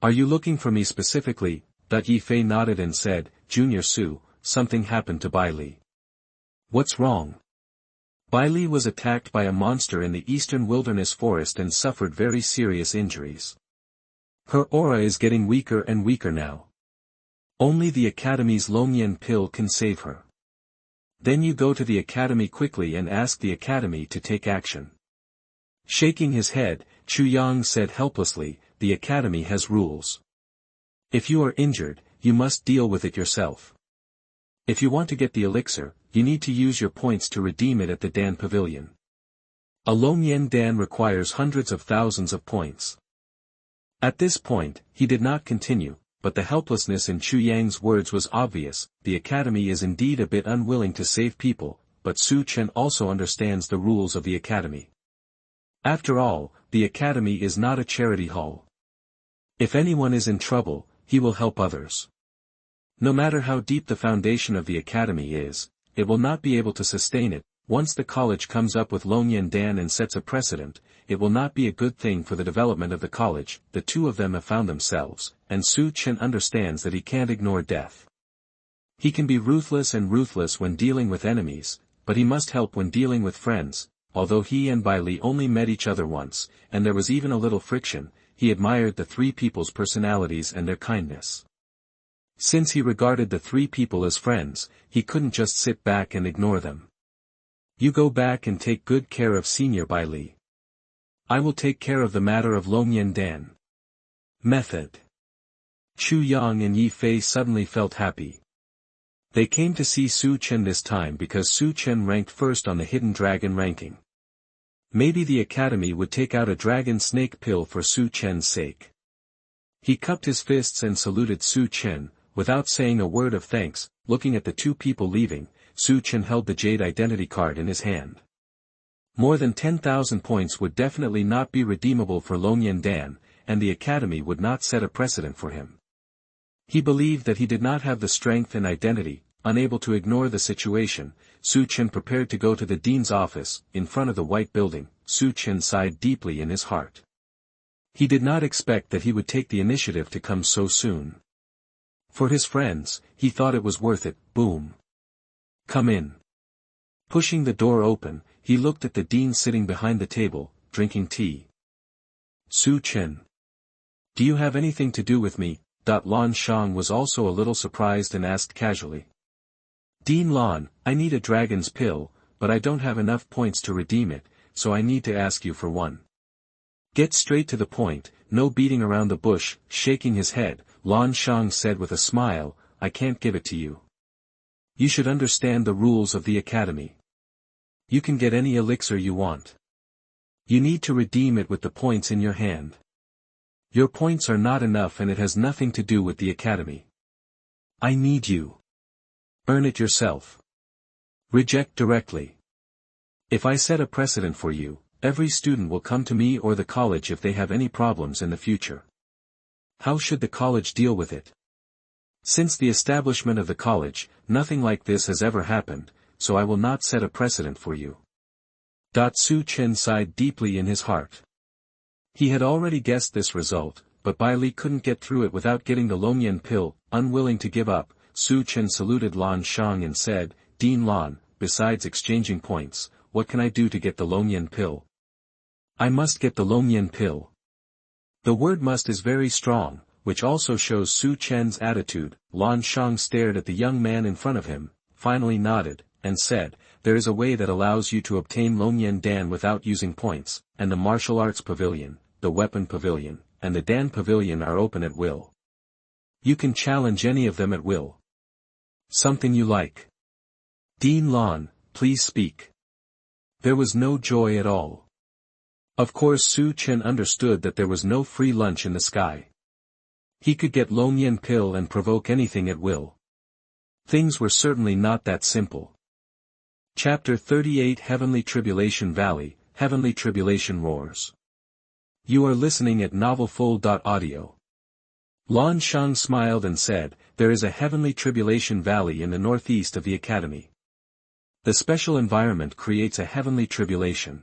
Are you looking for me specifically? Yi Fei nodded and said, Junior Su, something happened to Bai Li. What's wrong? Bai Li was attacked by a monster in the Eastern Wilderness Forest and suffered very serious injuries. Her aura is getting weaker and weaker now. Only the Academy's Longyan pill can save her. Then you go to the Academy quickly and ask the Academy to take action. Shaking his head, Chu Yang said helplessly, the Academy has rules. If you are injured, you must deal with it yourself. If you want to get the elixir, you need to use your points to redeem it at the Dan Pavilion. A Longyan Dan requires hundreds of thousands of points. At this point, he did not continue, but the helplessness in Chu Yang's words was obvious. The Academy is indeed a bit unwilling to save people, but Su Chen also understands the rules of the Academy. After all, the Academy is not a charity hall. If anyone is in trouble, he will help others. No matter how deep the foundation of the academy is, it will not be able to sustain it. Once the college comes up with Longyuan Dan and sets a precedent, it will not be a good thing for the development of the college. The two of them have found themselves, and Su Chen understands that he can't ignore death. He can be ruthless when dealing with enemies, but he must help when dealing with friends. Although he and Bai Li only met each other once, and there was even a little friction, he admired the three people's personalities and their kindness. Since he regarded the three people as friends, he couldn't just sit back and ignore them. You go back and take good care of Senior Bai Li. I will take care of the matter of Longyuan Dan. Method. Chu Yang and Yi Fei suddenly felt happy. They came to see Su Chen this time because Su Chen ranked first on the Hidden Dragon ranking. Maybe the academy would take out a dragon snake pill for Su Chen's sake. He cupped his fists and saluted Su Chen, without saying a word of thanks. Looking at the two people leaving, Su Chen held the jade identity card in his hand. More than 10,000 points would definitely not be redeemable for Longyuan Dan, and the academy would not set a precedent for him. He believed that he did not have the strength and identity. Unable to ignore the situation, Su Chen prepared to go to the dean's office. In front of the white building, Su Chen sighed deeply in his heart. He did not expect that he would take the initiative to come so soon. For his friends, he thought it was worth it. Boom. Come in. Pushing the door open, he looked at the dean sitting behind the table, drinking tea. Su Chen. Do you have anything to do with me? Lan Shang was also a little surprised and asked casually. Dean Lan, I need a dragon's pill, but I don't have enough points to redeem it, so I need to ask you for one. Get straight to the point, no beating around the bush. Shaking his head, Lan Shang said with a smile, I can't give it to you. You should understand the rules of the academy. You can get any elixir you want. You need to redeem it with the points in your hand. Your points are not enough and it has nothing to do with the academy. I need you. Earn it yourself. Reject directly. If I set a precedent for you, every student will come to me or the college if they have any problems in the future. How should the college deal with it? Since the establishment of the college, nothing like this has ever happened, so I will not set a precedent for you. Su Chen sighed deeply in his heart. He had already guessed this result, but Bai Li couldn't get through it without getting the Longyuan pill. Unwilling to give up, Su Chen saluted Lan Shang and said, Dean Lan, besides exchanging points, what can I do to get the Longyuan pill? I must get the Longyuan pill. The word must is very strong, which also shows Su Chen's attitude. Lan Shang stared at the young man in front of him, finally nodded, and said, there is a way that allows you to obtain Longyuan Dan without using points, and the martial arts pavilion, the weapon pavilion, and the Dan pavilion are open at will. You can challenge any of them at will. Something you like. Dean Lan, please speak. There was no joy at all. Of course Su Chen understood that there was no free lunch in the sky. He could get Longyuan pill and provoke anything at will. Things were certainly not that simple. Chapter 38 Heavenly Tribulation Valley, Heavenly Tribulation Roars. You are listening at novelfull.audio. Lan Shang smiled and said, there is a heavenly tribulation valley in the northeast of the academy. The special environment creates a heavenly tribulation.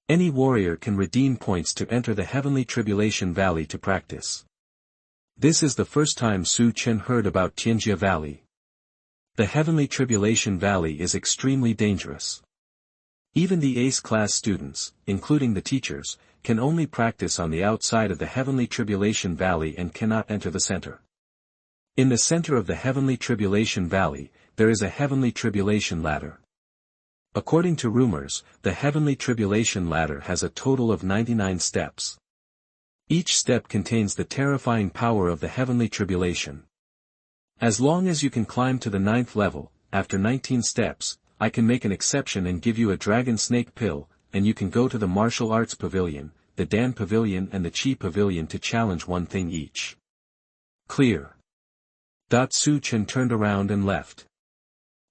Any warrior can redeem points to enter the heavenly tribulation valley to practice. This is the first time Su Chen heard about Tianjia Valley. The heavenly tribulation valley is extremely dangerous. Even the ace-class students, including the teachers, can only practice on the outside of the heavenly tribulation valley and cannot enter the center. In the center of the heavenly tribulation valley, there is a heavenly tribulation ladder. According to rumors, the heavenly tribulation ladder has a total of 99 steps. Each step contains the terrifying power of the heavenly tribulation. As long as you can climb to the 9th level, after 19 steps, I can make an exception and give you a dragon snake pill, and you can go to the martial arts pavilion, the Dan pavilion and the Chi pavilion to challenge one thing each. Clear. Su Chen turned around and left.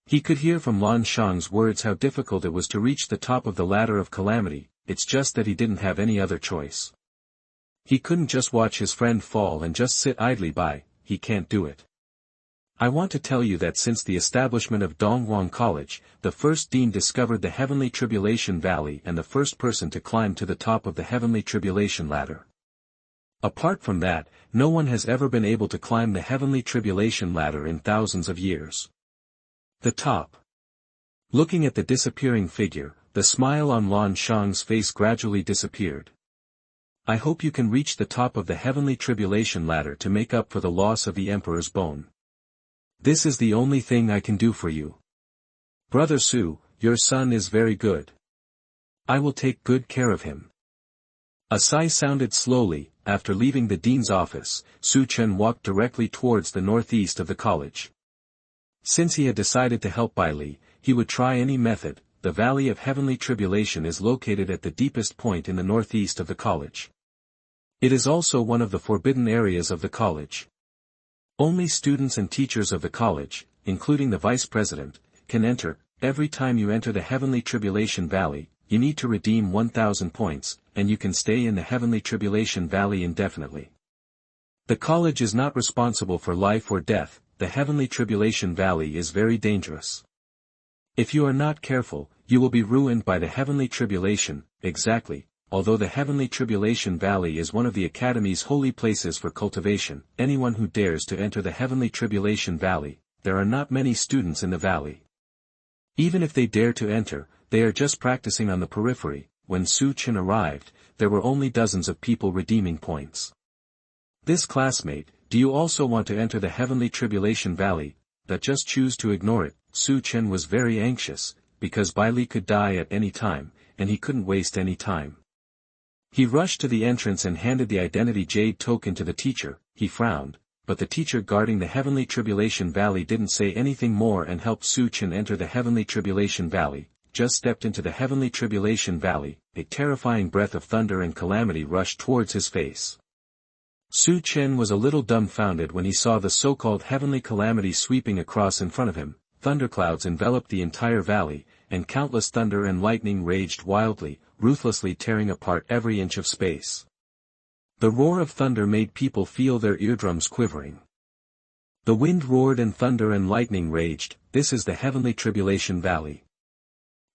He could hear from Lan Shang's words how difficult it was to reach the top of the ladder of calamity. It's just that he didn't have any other choice. He couldn't just watch his friend fall and just sit idly by, he can't do it. I want to tell you that since the establishment of Dongguan College, the first dean discovered the Heavenly Tribulation Valley and the first person to climb to the top of the Heavenly Tribulation ladder. Apart from that, no one has ever been able to climb the Heavenly Tribulation ladder in thousands of years. The top. Looking at the disappearing figure, the smile on Lan Shang's face gradually disappeared. I hope you can reach the top of the Heavenly Tribulation ladder to make up for the loss of the Emperor's bone. This is the only thing I can do for you. Brother Su, your son is very good. I will take good care of him. A sigh sounded slowly. After leaving the dean's office, Su Chen walked directly towards the northeast of the college. Since he had decided to help Bai Li, he would try any method. The Valley of Heavenly Tribulation is located at the deepest point in the northeast of the college. It is also one of the forbidden areas of the college. Only students and teachers of the college, including the vice president, can enter. Every time you enter the Heavenly Tribulation Valley, you need to redeem 1,000 points, and you can stay in the Heavenly Tribulation Valley indefinitely. The college is not responsible for life or death. The Heavenly Tribulation Valley is very dangerous. If you are not careful, you will be ruined by the Heavenly Tribulation. Exactly. Although the Heavenly Tribulation Valley is one of the Academy's holy places for cultivation, anyone who dares to enter the Heavenly Tribulation Valley, there are not many students in the valley. Even if they dare to enter, they are just practicing on the periphery. When Su Chen arrived, there were only dozens of people redeeming points. This classmate, do you also want to enter the Heavenly Tribulation Valley? That just choose to ignore it. Su Chen was very anxious, because Bai Li could die at any time, and he couldn't waste any time. He rushed to the entrance and handed the identity jade token to the teacher. He frowned, but the teacher guarding the Heavenly Tribulation Valley didn't say anything more and helped Su Chen enter the Heavenly Tribulation Valley. Just stepped into the Heavenly Tribulation Valley, a terrifying breath of thunder and calamity rushed towards his face. Su Chen was a little dumbfounded when he saw the so-called heavenly calamity sweeping across in front of him. Thunderclouds enveloped the entire valley, and countless thunder and lightning raged wildly, ruthlessly tearing apart every inch of space. The roar of thunder made people feel their eardrums quivering. The wind roared and thunder and lightning raged. This is the Heavenly Tribulation Valley.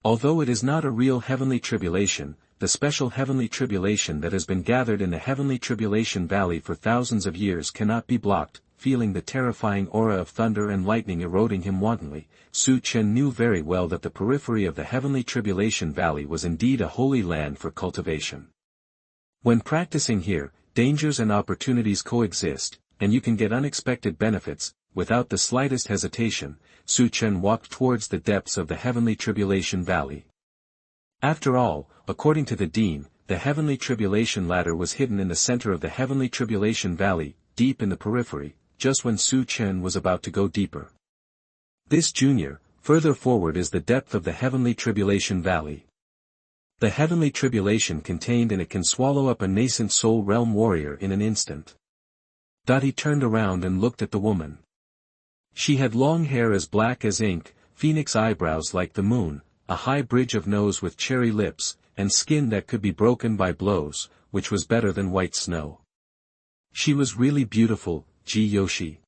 Although it is not a real heavenly tribulation, the special heavenly tribulation that has been gathered in the Heavenly Tribulation Valley for thousands of years cannot be blocked. Feeling the terrifying aura of thunder and lightning eroding him wantonly, Su Chen knew very well that the periphery of the Heavenly Tribulation Valley was indeed a holy land for cultivation. When practicing here, dangers and opportunities coexist, and you can get unexpected benefits. Without the slightest hesitation, Su Chen walked towards the depths of the Heavenly Tribulation Valley. After all, according to the Dean, the Heavenly Tribulation ladder was hidden in the center of the Heavenly Tribulation Valley, deep in the periphery, just when Su Chen was about to go deeper. This junior, further forward is the depth of the Heavenly Tribulation Valley. The Heavenly Tribulation contained in it can swallow up a nascent soul realm warrior in an instant. He turned around and looked at the woman. She had long hair as black as ink, phoenix eyebrows like the moon, a high bridge of nose with cherry lips, and skin that could be broken by blows, which was better than white snow. She was really beautiful, Ji Yoshi.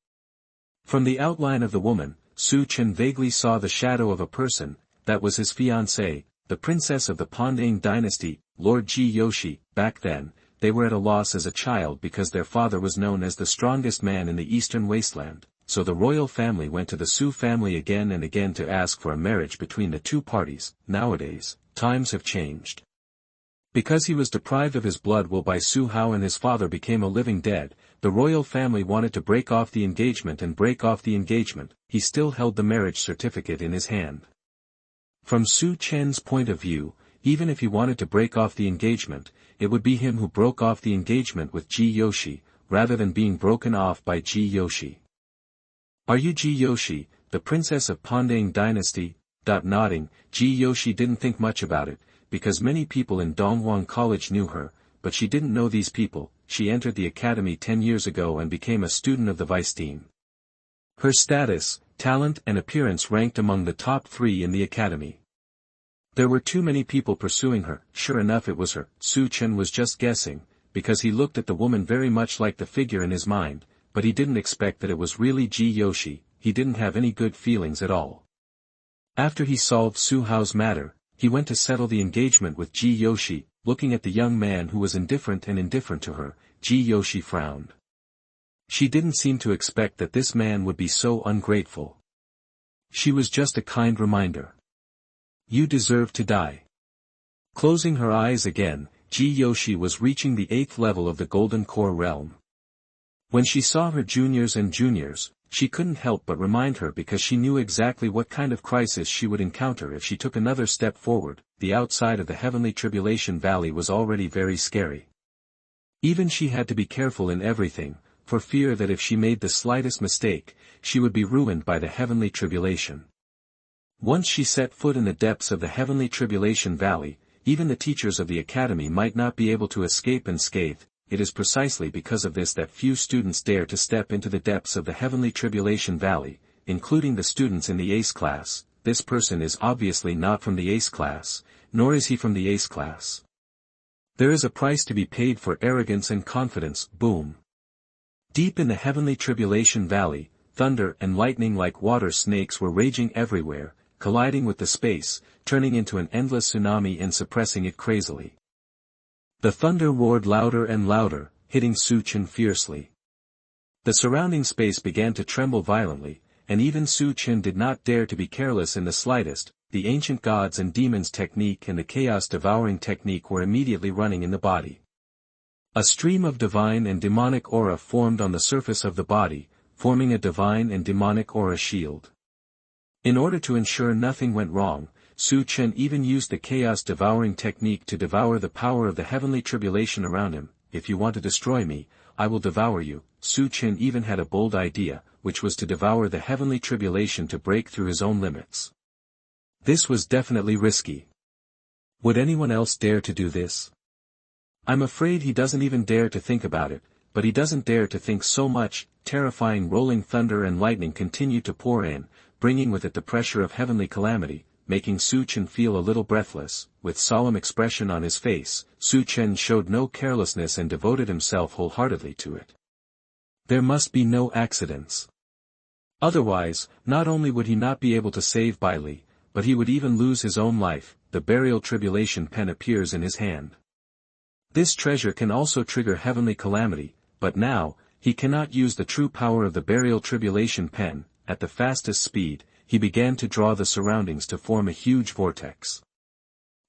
From the outline of the woman, Su Chen vaguely saw the shadow of a person. That was his fiancée, the princess of the Pandang dynasty, Lord Ji Yoshi. Back then, they were at a loss as a child because their father was known as the strongest man in the eastern wasteland, so the royal family went to the Su family again and again to ask for a marriage between the two parties. Nowadays, times have changed. Because he was deprived of his blood will by Su Hao and his father became a living dead, the royal family wanted to break off the engagement and break off the engagement. He still held the marriage certificate in his hand. From Su Chen's point of view, even if he wanted to break off the engagement, it would be him who broke off the engagement with Ji Yoshi, rather than being broken off by Ji Yoshi. Are you Ji Yoshi, the princess of Pandang dynasty? Nodding, Ji Yoshi didn't think much about it, because many people in Dongguan College knew her, but she didn't know these people. She entered the academy 10 years ago and became a student of the vice dean. Her status, talent and appearance ranked among the top 3 in the academy. There were too many people pursuing her. Sure enough it was her. Su Chen was just guessing, because he looked at the woman very much like the figure in his mind, but he didn't expect that it was really Ji Yoshi. he didn't have any good feelings at all. After he solved Su Hao's matter, he went to settle the engagement with Ji Yoshi. Looking at the young man who was indifferent to her, Ji Yoshi frowned. She didn't seem to expect that this man would be so ungrateful. She was just a kind reminder. You deserve to die. Closing her eyes again, Ji Yoshi was reaching the 8th level of the Golden Core realm. When she saw her juniors, she couldn't help but remind her because she knew exactly what kind of crisis she would encounter if she took another step forward. The outside of the Heavenly Tribulation Valley was already very scary. Even she had to be careful in everything, for fear that if she made the slightest mistake, she would be ruined by the Heavenly Tribulation. Once she set foot in the depths of the Heavenly Tribulation Valley, even the teachers of the academy might not be able to escape unscathed. It is precisely because of this that few students dare to step into the depths of the Heavenly Tribulation Valley, including the students in the Ace class. This person is obviously not from the Ace class, nor is he from the Ace class. There is a price to be paid for arrogance and confidence. Boom. Deep in the Heavenly Tribulation Valley, thunder and lightning like water snakes were raging everywhere, colliding with the space, turning into an endless tsunami and suppressing it crazily. The thunder roared louder and louder, hitting Su Chen fiercely. The surrounding space began to tremble violently, and even Su Chen did not dare to be careless in the slightest. The ancient gods and demons technique and the chaos devouring technique were immediately running in the body. A stream of divine and demonic aura formed on the surface of the body, forming a divine and demonic aura shield. In order to ensure nothing went wrong, Su Chen even used the chaos devouring technique to devour the power of the Heavenly Tribulation around him. If you want to destroy me, I will devour you. Su Chen even had a bold idea, which was to devour the Heavenly Tribulation to break through his own limits. This was definitely risky. Would anyone else dare to do this? I'm afraid he doesn't even dare to think about it, but he doesn't dare to think so much. Terrifying rolling thunder and lightning continued to pour in, bringing with it the pressure of heavenly calamity, making Su Chen feel a little breathless. With solemn expression on his face, Su Chen showed no carelessness and devoted himself wholeheartedly to it. There must be no accidents. Otherwise, not only would he not be able to save Bai Li, but he would even lose his own life. The burial tribulation pen appears in his hand. This treasure can also trigger heavenly calamity, but now, he cannot use the true power of the burial tribulation pen. At the fastest speed, he began to draw the surroundings to form a huge vortex.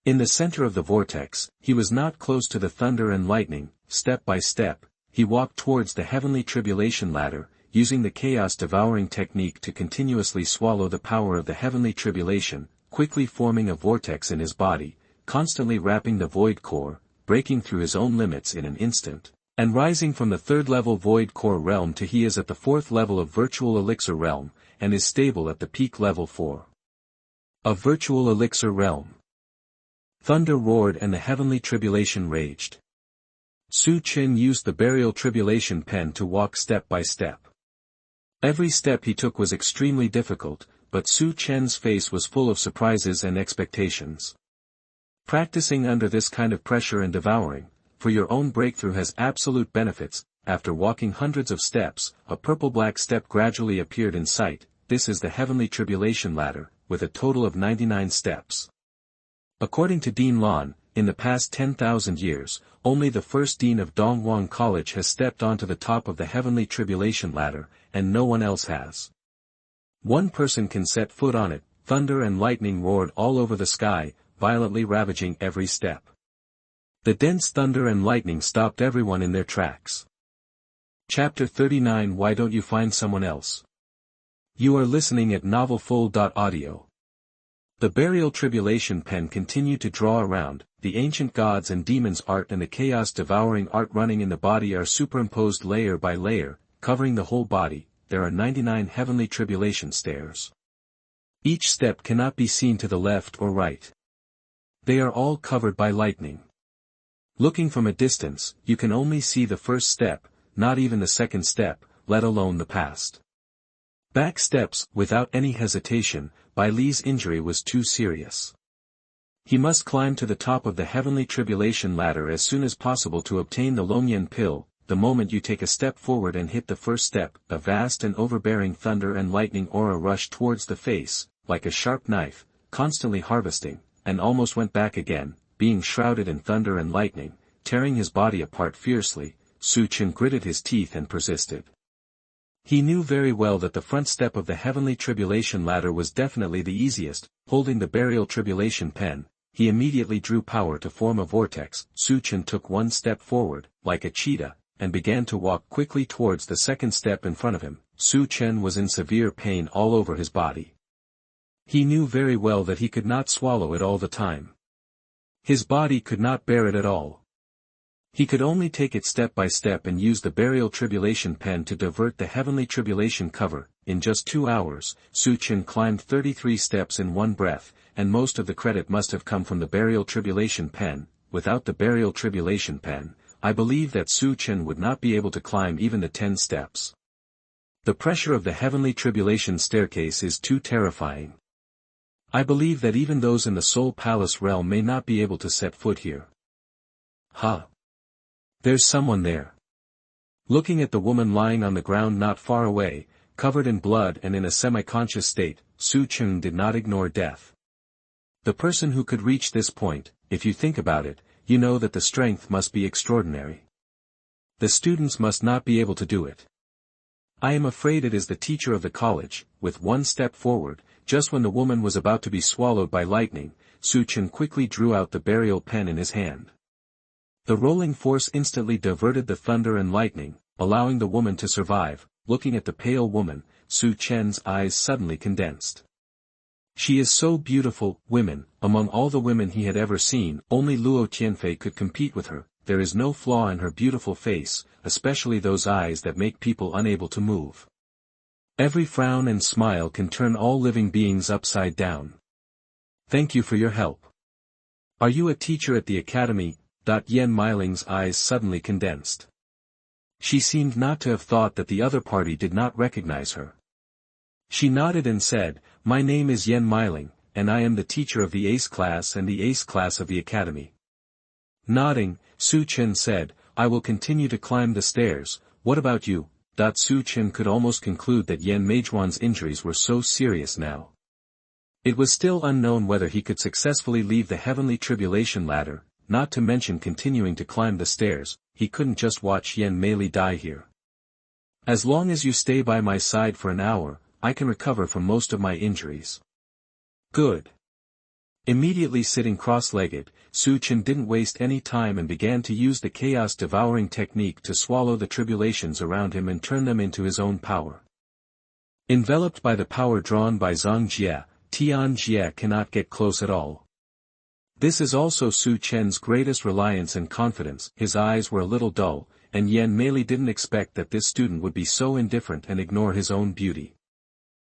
In the center of the vortex, he was not close to the thunder and lightning. Step by step, he walked towards the heavenly tribulation ladder, using the chaos devouring technique to continuously swallow the power of the heavenly tribulation, quickly forming a vortex in his body, constantly wrapping the void core, breaking through his own limits in an instant, and rising from the 3rd level void core realm to he is at the 4th level of virtual elixir realm, and is stable at the peak level 4. A virtual elixir realm. Thunder roared and the heavenly tribulation raged. Su Chen used the burial tribulation pen to walk step by step. Every step he took was extremely difficult, but Su Chen's face was full of surprises and expectations. Practicing under this kind of pressure and devouring, for your own breakthrough has absolute benefits. After walking hundreds of steps, a purple-black step gradually appeared in sight. This is the Heavenly Tribulation Ladder, with a total of 99 steps. According to Dean Lan, in the past 10,000 years, only the first dean of Dongwang College has stepped onto the top of the Heavenly Tribulation Ladder, and no one else has. One person can set foot on it. Thunder and lightning roared all over the sky, violently ravaging every step. The dense thunder and lightning stopped everyone in their tracks. Chapter 39. Why don't you find someone else? You are listening at novelfull.audio. The burial tribulation pen continued to draw around. The ancient gods and demons art and the chaos devouring art running in the body are superimposed layer by layer, covering the whole body. There are 99 heavenly tribulation stairs. Each step cannot be seen to the left or right. They are all covered by lightning. Looking from a distance, you can only see the first step, not even the second step, let alone the past. Back steps. Without any hesitation, Bai Li's injury was too serious. He must climb to the top of the heavenly tribulation ladder as soon as possible to obtain the Longyan pill. the moment you take a step forward and hit the first step, a vast and overbearing thunder and lightning aura rushed towards the face, like a sharp knife, constantly harvesting, and almost went back again, being shrouded in thunder and lightning, tearing his body apart fiercely. Su Chen gritted his teeth and persisted. He knew very well that the front step of the heavenly tribulation ladder was definitely the easiest. Holding the burial tribulation pen, he immediately drew power to form a vortex. Su Chen took one step forward, like a cheetah, and began to walk quickly towards the second step in front of him. Su Chen was in severe pain all over his body. He knew very well that he could not swallow it all the time. His body could not bear it at all. He could only take it step by step and use the burial tribulation pen to divert the heavenly tribulation cover. In just 2 hours, Su Chen climbed 33 steps in one breath, and most of the credit must have come from the burial tribulation pen. Without the burial tribulation pen, I believe that Su Chen would not be able to climb even the 10 steps. The pressure of the heavenly tribulation staircase is too terrifying. I believe that even those in the Soul Palace realm may not be able to set foot here. Huh. There's someone there. Looking at the woman lying on the ground not far away, covered in blood and in a semi-conscious state, Su Chen did not ignore death. The person who could reach this point, if you think about it, you know that the strength must be extraordinary. The students must not be able to do it. I am afraid it is the teacher of the college. With one step forward, just when the woman was about to be swallowed by lightning, Su Chen quickly drew out the burial pen in his hand. The rolling force instantly diverted the thunder and lightning, allowing the woman to survive. Looking at the pale woman, Su Chen's eyes suddenly condensed. She is so beautiful. Women, among all the women he had ever seen, only Luo Tianfei could compete with her. There is no flaw in her beautiful face, especially those eyes that make people unable to move. Every frown and smile can turn all living beings upside down. Thank you for your help. Are you a teacher at the academy? Yan Miling's eyes suddenly condensed. She seemed not to have thought that the other party did not recognize her. She nodded and said, "My name is Yan Miling, and I am the teacher of the Ace class and the Ace class of the academy." Nodding, Su Chen said, "I will continue to climb the stairs. What about you?" Su Chen could almost conclude that Yan Meijuan's injuries were so serious now. It was still unknown whether he could successfully leave the heavenly tribulation ladder, not to mention continuing to climb the stairs. He couldn't just watch Yan Meili die here. "As long as you stay by my side for an hour, I can recover from most of my injuries." "Good." Immediately sitting cross-legged, Su Chen didn't waste any time and began to use the Chaos Devouring technique to swallow the tribulations around him and turn them into his own power. Enveloped by the power drawn by Zhang Jie, Tian Jie cannot get close at all. This is also Su Chen's greatest reliance and confidence. His eyes were a little dull, and Yan Meili didn't expect that this student would be so indifferent and ignore his own beauty.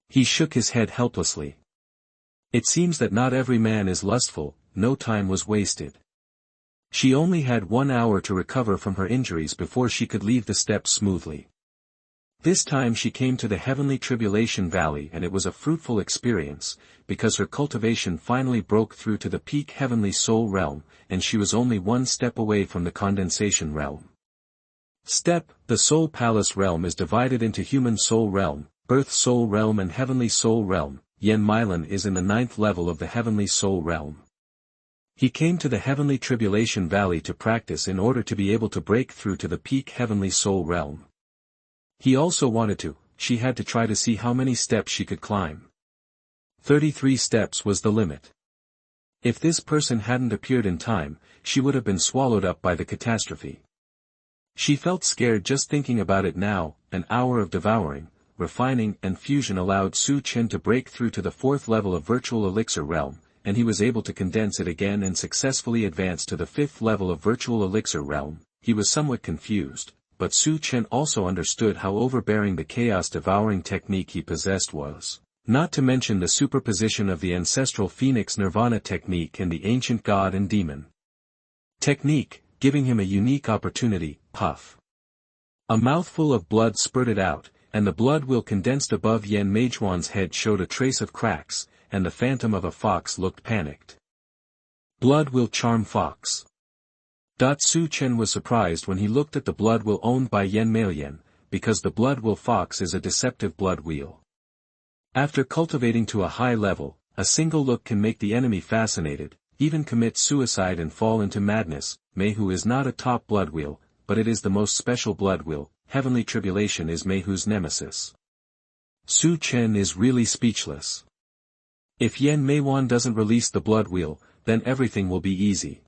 He shook his head helplessly. It seems that not every man is lustful. No time was wasted. She only had 1 hour to recover from her injuries before she could leave the steps smoothly. This time she came to the heavenly tribulation valley, and it was a fruitful experience, because her cultivation finally broke through to the peak heavenly soul realm, and she was only 1 step away from the condensation realm. The soul palace realm is divided into human soul realm, earth soul realm and heavenly soul realm. Yan Milin is in the 9th level of the heavenly soul realm. He came to the heavenly tribulation valley to practice in order to be able to break through to the peak heavenly soul realm. He also wanted to. She had to try to see how many steps she could climb. 33 steps was the limit. If this person hadn't appeared in time, she would have been swallowed up by the catastrophe. She felt scared just thinking about it now. An hour of devouring, refining and fusion allowed Su Chen to break through to the 4th level of virtual elixir realm, and he was able to condense it again and successfully advance to the 5th level of virtual elixir realm. He was somewhat confused, but Su Chen also understood how overbearing the Chaos Devouring technique he possessed was, not to mention the superposition of the Ancestral Phoenix Nirvana technique and the Ancient God and Demon technique, giving him a unique opportunity. Puff. A mouthful of blood spurted out, and the blood will condensed above Yan Meijuan's head showed a trace of cracks, and the phantom of a fox looked panicked. Blood will charm fox. Su Chen was surprised when he looked at the blood wheel owned by Male, because the blood wheel fox is a deceptive blood wheel. After cultivating to a high level, a single look can make the enemy fascinated, even commit suicide and fall into madness. Mayhu is not a top blood wheel, but it is the most special blood wheel. Heavenly Tribulation is Mayhu's nemesis. Su Chen is really speechless. If Mei doesn't release the blood wheel, then everything will be easy.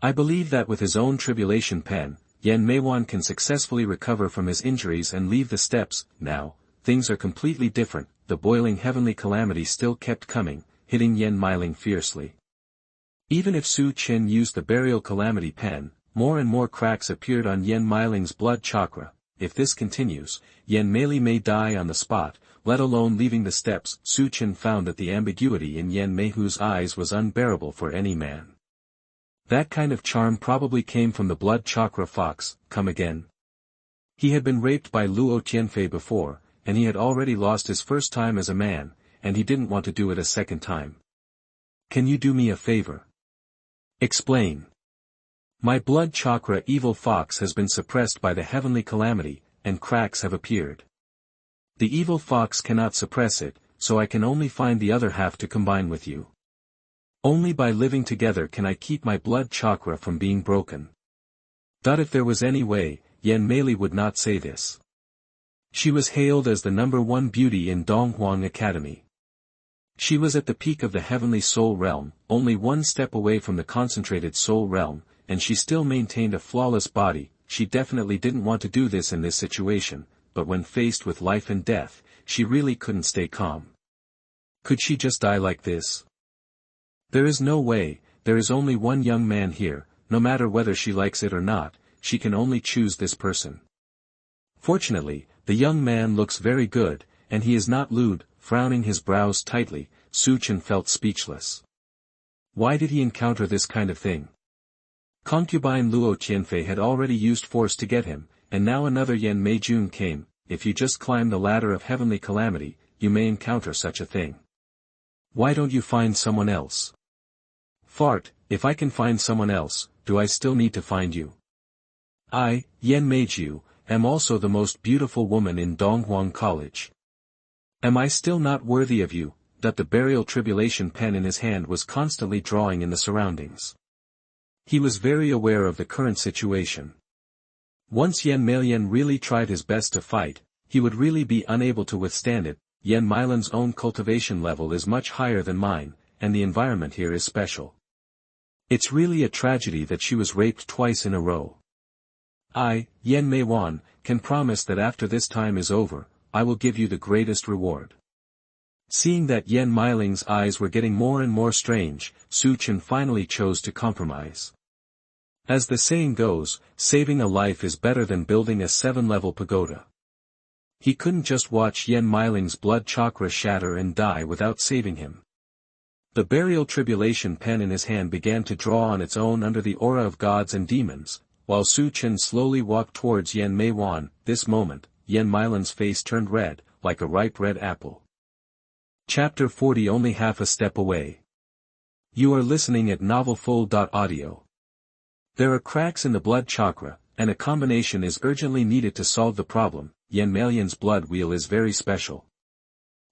I believe that with his own Tribulation pen, Mei can successfully recover from his injuries and leave the steppes. Now, things are completely different. The boiling heavenly calamity still kept coming, hitting Mei fiercely. Even if Su Chen used the burial calamity pen, more and more cracks appeared on Mei's blood chakra. If this continues, Mei may die on the spot, let alone leaving the steppes. Su Chen found that the ambiguity in Mayhu's eyes was unbearable for any man. That kind of charm probably came from the blood chakra fox. Come again. He had been raped by Luo Tianfei before, and he had already lost his first time as a man, and he didn't want to do it a second time. Can you do me a favor? Explain. My blood chakra evil fox has been suppressed by the heavenly calamity, and cracks have appeared. The evil fox cannot suppress it, so I can only find the other half to combine with you. Only by living together can I keep my blood chakra from being broken. If there was any way, Mei would not say this. She was hailed as the #1 beauty in Donghuang Academy. She was at the peak of the heavenly soul realm, only one step away from the concentrated soul realm, and she still maintained a flawless body. She definitely didn't want to do this in this situation, but when faced with life and death, she really couldn't stay calm. Could she just die like this? There is no way. There is only one young man here. No matter whether she likes it or not, she can only choose this person. Fortunately, the young man looks very good, and he is not lewd. Frowning his brows tightly, Su Chen felt speechless. Why did he encounter this kind of thing? Concubine Luo Tianfei had already used force to get him, and now another Mei Jun came. If you just climb the ladder of heavenly calamity, you may encounter such a thing. Why don't you find someone else? Fart, if I can find someone else, do I still need to find you? I, Mei Ju, am also the most beautiful woman in Donghuang College. Am I still not worthy of you? That the burial tribulation pen in his hand was constantly drawing in the surroundings. He was very aware of the current situation. Once Mei really tried his best to fight, he would really be unable to withstand it. Mei's own cultivation level is much higher than mine, and the environment here is special. It's really a tragedy that she was raped twice in a row. I, Mei can promise that after this time is over, I will give you the greatest reward. Seeing that Mei's eyes were getting more and more strange, Su Chen finally chose to compromise. As the saying goes, saving a life is better than building a 7-level pagoda. He couldn't just watch Mei's blood chakra shatter and die without saving him. The burial tribulation pen in his hand began to draw on its own under the aura of gods and demons, while Su Chen slowly walked towards Mei. This moment, Mei's face turned red, like a ripe red apple. Chapter 40 Only half a step away. You are listening at novelfull.audio. There are cracks in the blood chakra, and a combination is urgently needed to solve the problem. Mei's blood wheel is very special.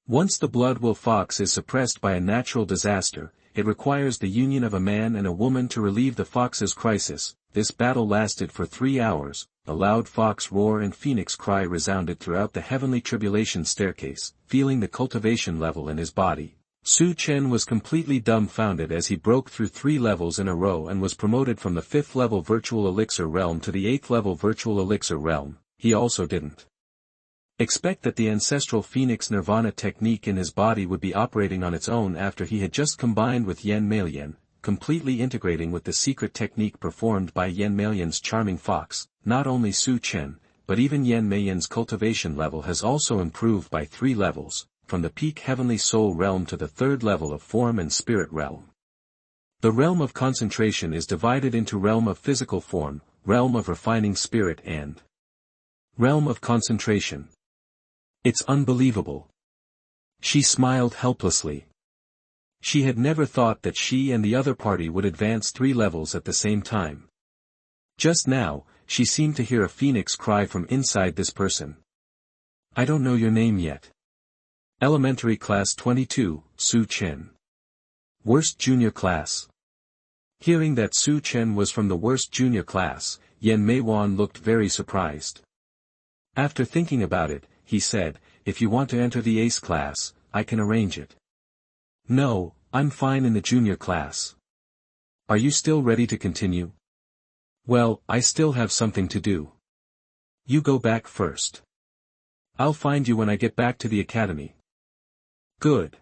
Once the blood wheel fox is suppressed by a natural disaster, it requires the union of a man and a woman to relieve the fox's crisis. This battle lasted for 3 hours, a loud fox roar and phoenix cry resounded throughout the heavenly tribulation staircase. Feeling the cultivation level in his body, Su Chen was completely dumbfounded as he broke through 3 levels in a row and was promoted from the 5th level virtual elixir realm to the 8th level virtual elixir realm. He also didn't expect that the ancestral phoenix nirvana technique in his body would be operating on its own after he had just combined with Mei, completely integrating with the secret technique performed by Mei's charming fox. Not only Su Chen, but even Mei's cultivation level has also improved by 3 levels, from the peak heavenly soul realm to the 3rd level of form and spirit realm. The realm of concentration is divided into realm of physical form, realm of refining spirit and realm of concentration. It's unbelievable. She smiled helplessly. She had never thought that she and the other party would advance 3 levels at the same time. Just now, she seemed to hear a phoenix cry from inside this person. I don't know your name yet. Elementary Class 22, Su Chen. Worst Junior Class. Hearing that Su Chen was from the worst junior class, Yan Meiwan looked very surprised. After thinking about it, he said, if you want to enter the ace class, I can arrange it. No, I'm fine in the junior class. Are you still ready to continue? Well, I still have something to do. You go back first. I'll find you when I get back to the academy. Good.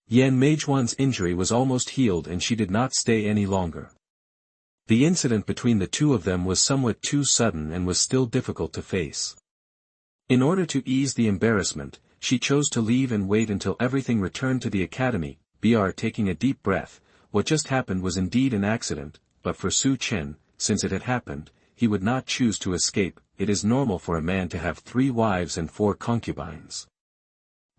Yan Meijuan's injury was almost healed and she did not stay any longer. The incident between the two of them was somewhat too sudden and was still difficult to face. In order to ease the embarrassment, she chose to leave and wait until everything returned to the academy. Taking a deep breath, what just happened was indeed an accident, but for Su Chen, since it had happened, he would not choose to escape. It is normal for a man to have 3 wives and 4 concubines.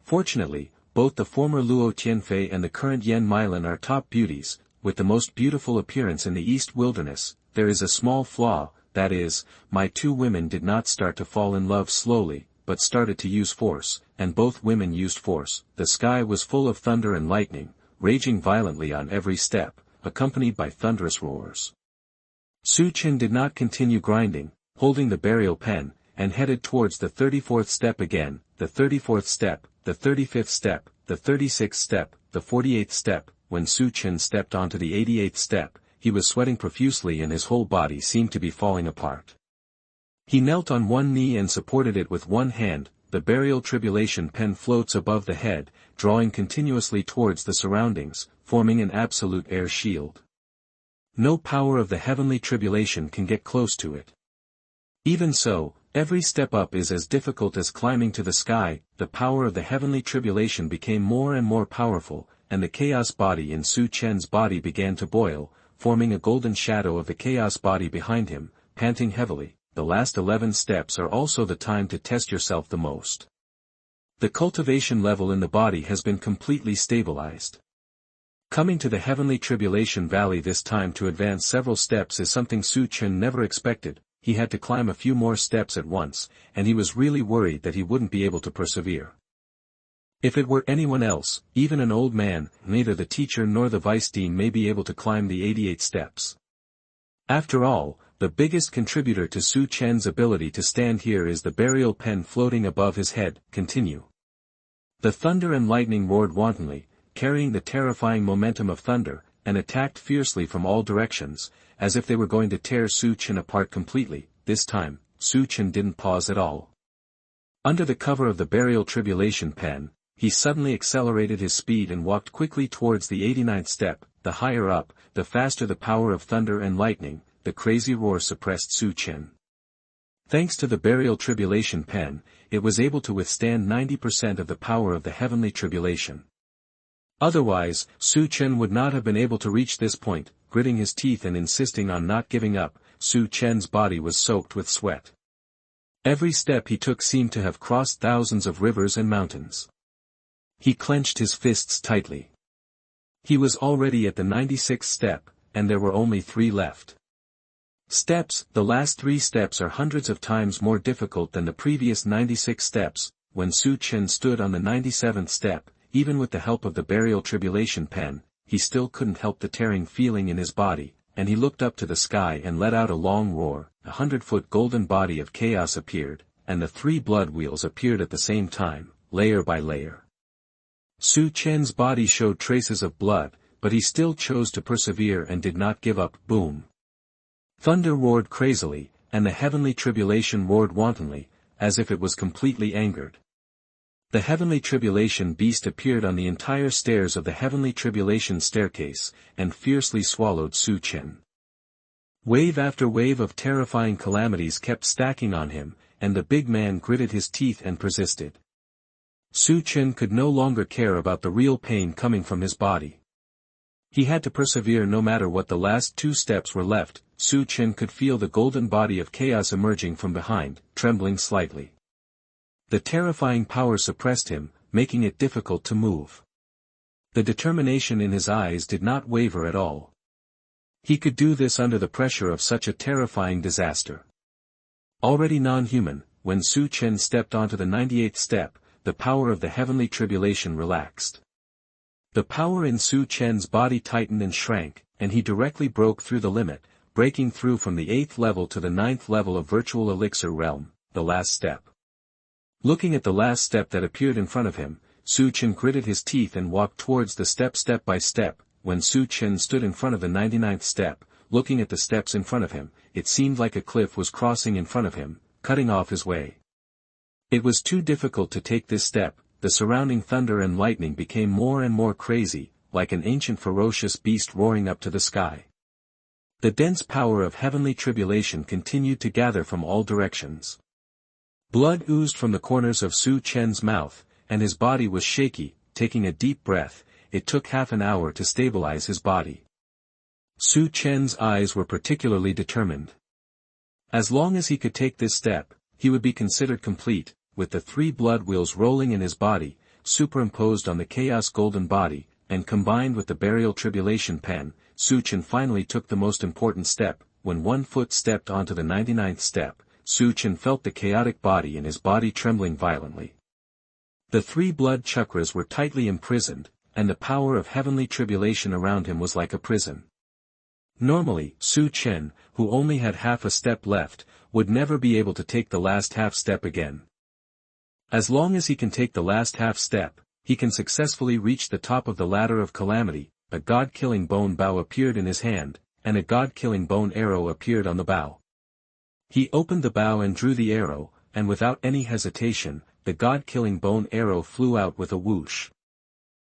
Fortunately, both the former Luo Tianfei and the current Yan Meilan are top beauties, with the most beautiful appearance in the East Wilderness. There is a small flaw, that is, my 2 women did not start to fall in love slowly, but started to use force, and both women used force. The sky was full of thunder and lightning, raging violently on every step, accompanied by thunderous roars. Su Chen did not continue grinding, holding the burial pen, and headed towards the 34th step again, the 34th step, the 35th step, the 36th step, the 48th step. When Su Chen stepped onto the 88th step, he was sweating profusely and his whole body seemed to be falling apart. He knelt on one knee and supported it with one hand. The burial tribulation pen floats above the head, drawing continuously towards the surroundings, forming an absolute air shield. No power of the heavenly tribulation can get close to it. Even so, every step up is as difficult as climbing to the sky. The power of the heavenly tribulation became more and more powerful, and the chaos body in Su Chen's body began to boil, forming a golden shadow of the chaos body behind him, panting heavily. The last 11 steps are also the time to test yourself the most. The cultivation level in the body has been completely stabilized. Coming to the heavenly tribulation valley this time to advance several steps is something Su Chen never expected. He had to climb a few more steps at once, and he was really worried that he wouldn't be able to persevere. If it were anyone else, even an old man, neither the teacher nor the vice dean may be able to climb the 88 steps. After all, the biggest contributor to Su Chen's ability to stand here is the burial pen floating above his head. Continue. The thunder and lightning roared wantonly, carrying the terrifying momentum of thunder, and attacked fiercely from all directions, as if they were going to tear Su Chen apart completely. This time, Su Chen didn't pause at all. Under the cover of the burial tribulation pen, he suddenly accelerated his speed and walked quickly towards the 89th step. The higher up, the faster the power of thunder and lightning. The crazy roar suppressed Su Chen. Thanks to the burial tribulation pen, it was able to withstand 90% of the power of the heavenly tribulation. Otherwise, Su Chen would not have been able to reach this point. Gritting his teeth and insisting on not giving up, Su Chen's body was soaked with sweat. Every step he took seemed to have crossed thousands of rivers and mountains. He clenched his fists tightly. He was already at the 96th step, and there were only 3 left. Steps. The last 3 steps are hundreds of times more difficult than the previous 96 steps. When Su Chen stood on the 97th step, even with the help of the burial tribulation pen, he still couldn't help the tearing feeling in his body, and he looked up to the sky and let out a long roar. A 100-foot golden body of chaos appeared, and the 3 blood wheels appeared at the same time, layer by layer. Su Chen's body showed traces of blood, but he still chose to persevere and did not give up. Boom! Thunder roared crazily, and the heavenly tribulation roared wantonly, as if it was completely angered. The heavenly tribulation beast appeared on the entire stairs of the heavenly tribulation staircase, and fiercely swallowed Su Chen. Wave after wave of terrifying calamities kept stacking on him, and the big man gritted his teeth and persisted. Su Chen could no longer care about the real pain coming from his body. He had to persevere no matter what. The last 2 steps were left. Su Chen could feel the golden body of chaos emerging from behind, trembling slightly. The terrifying power suppressed him, making it difficult to move. The determination in his eyes did not waver at all. He could do this under the pressure of such a terrifying disaster. Already non-human, when Su Chen stepped onto the 98th step, the power of the heavenly tribulation relaxed. The power in Su Chen's body tightened and shrank, and he directly broke through the limit, breaking through from the 8th level to the 9th level of virtual elixir realm, the last step. Looking at the last step that appeared in front of him, Su Chen gritted his teeth and walked towards the step by step. When Su Chen stood in front of the 99th step, looking at the steps in front of him, it seemed like a cliff was crossing in front of him, cutting off his way. It was too difficult to take this step. The surrounding thunder and lightning became more and more crazy, like an ancient ferocious beast roaring up to the sky. The dense power of heavenly tribulation continued to gather from all directions. Blood oozed from the corners of Su Chen's mouth, and his body was shaky. Taking a deep breath, it took half an hour to stabilize his body. Su Chen's eyes were particularly determined. As long as he could take this step, he would be considered complete. With the 3 blood wheels rolling in his body, superimposed on the chaos golden body, and combined with the burial tribulation pen, Su Chen finally took the most important step. When one foot stepped onto the 99th step, Su Chen felt the chaotic body in his body trembling violently. The 3 blood chakras were tightly imprisoned, and the power of heavenly tribulation around him was like a prison. Normally, Su Chen, who only had half a step left, would never be able to take the last half step again. As long as he can take the last half step, he can successfully reach the top of the ladder of calamity. A god-killing bone bow appeared in his hand, and a god-killing bone arrow appeared on the bow. He opened the bow and drew the arrow, and without any hesitation, the god-killing bone arrow flew out with a whoosh.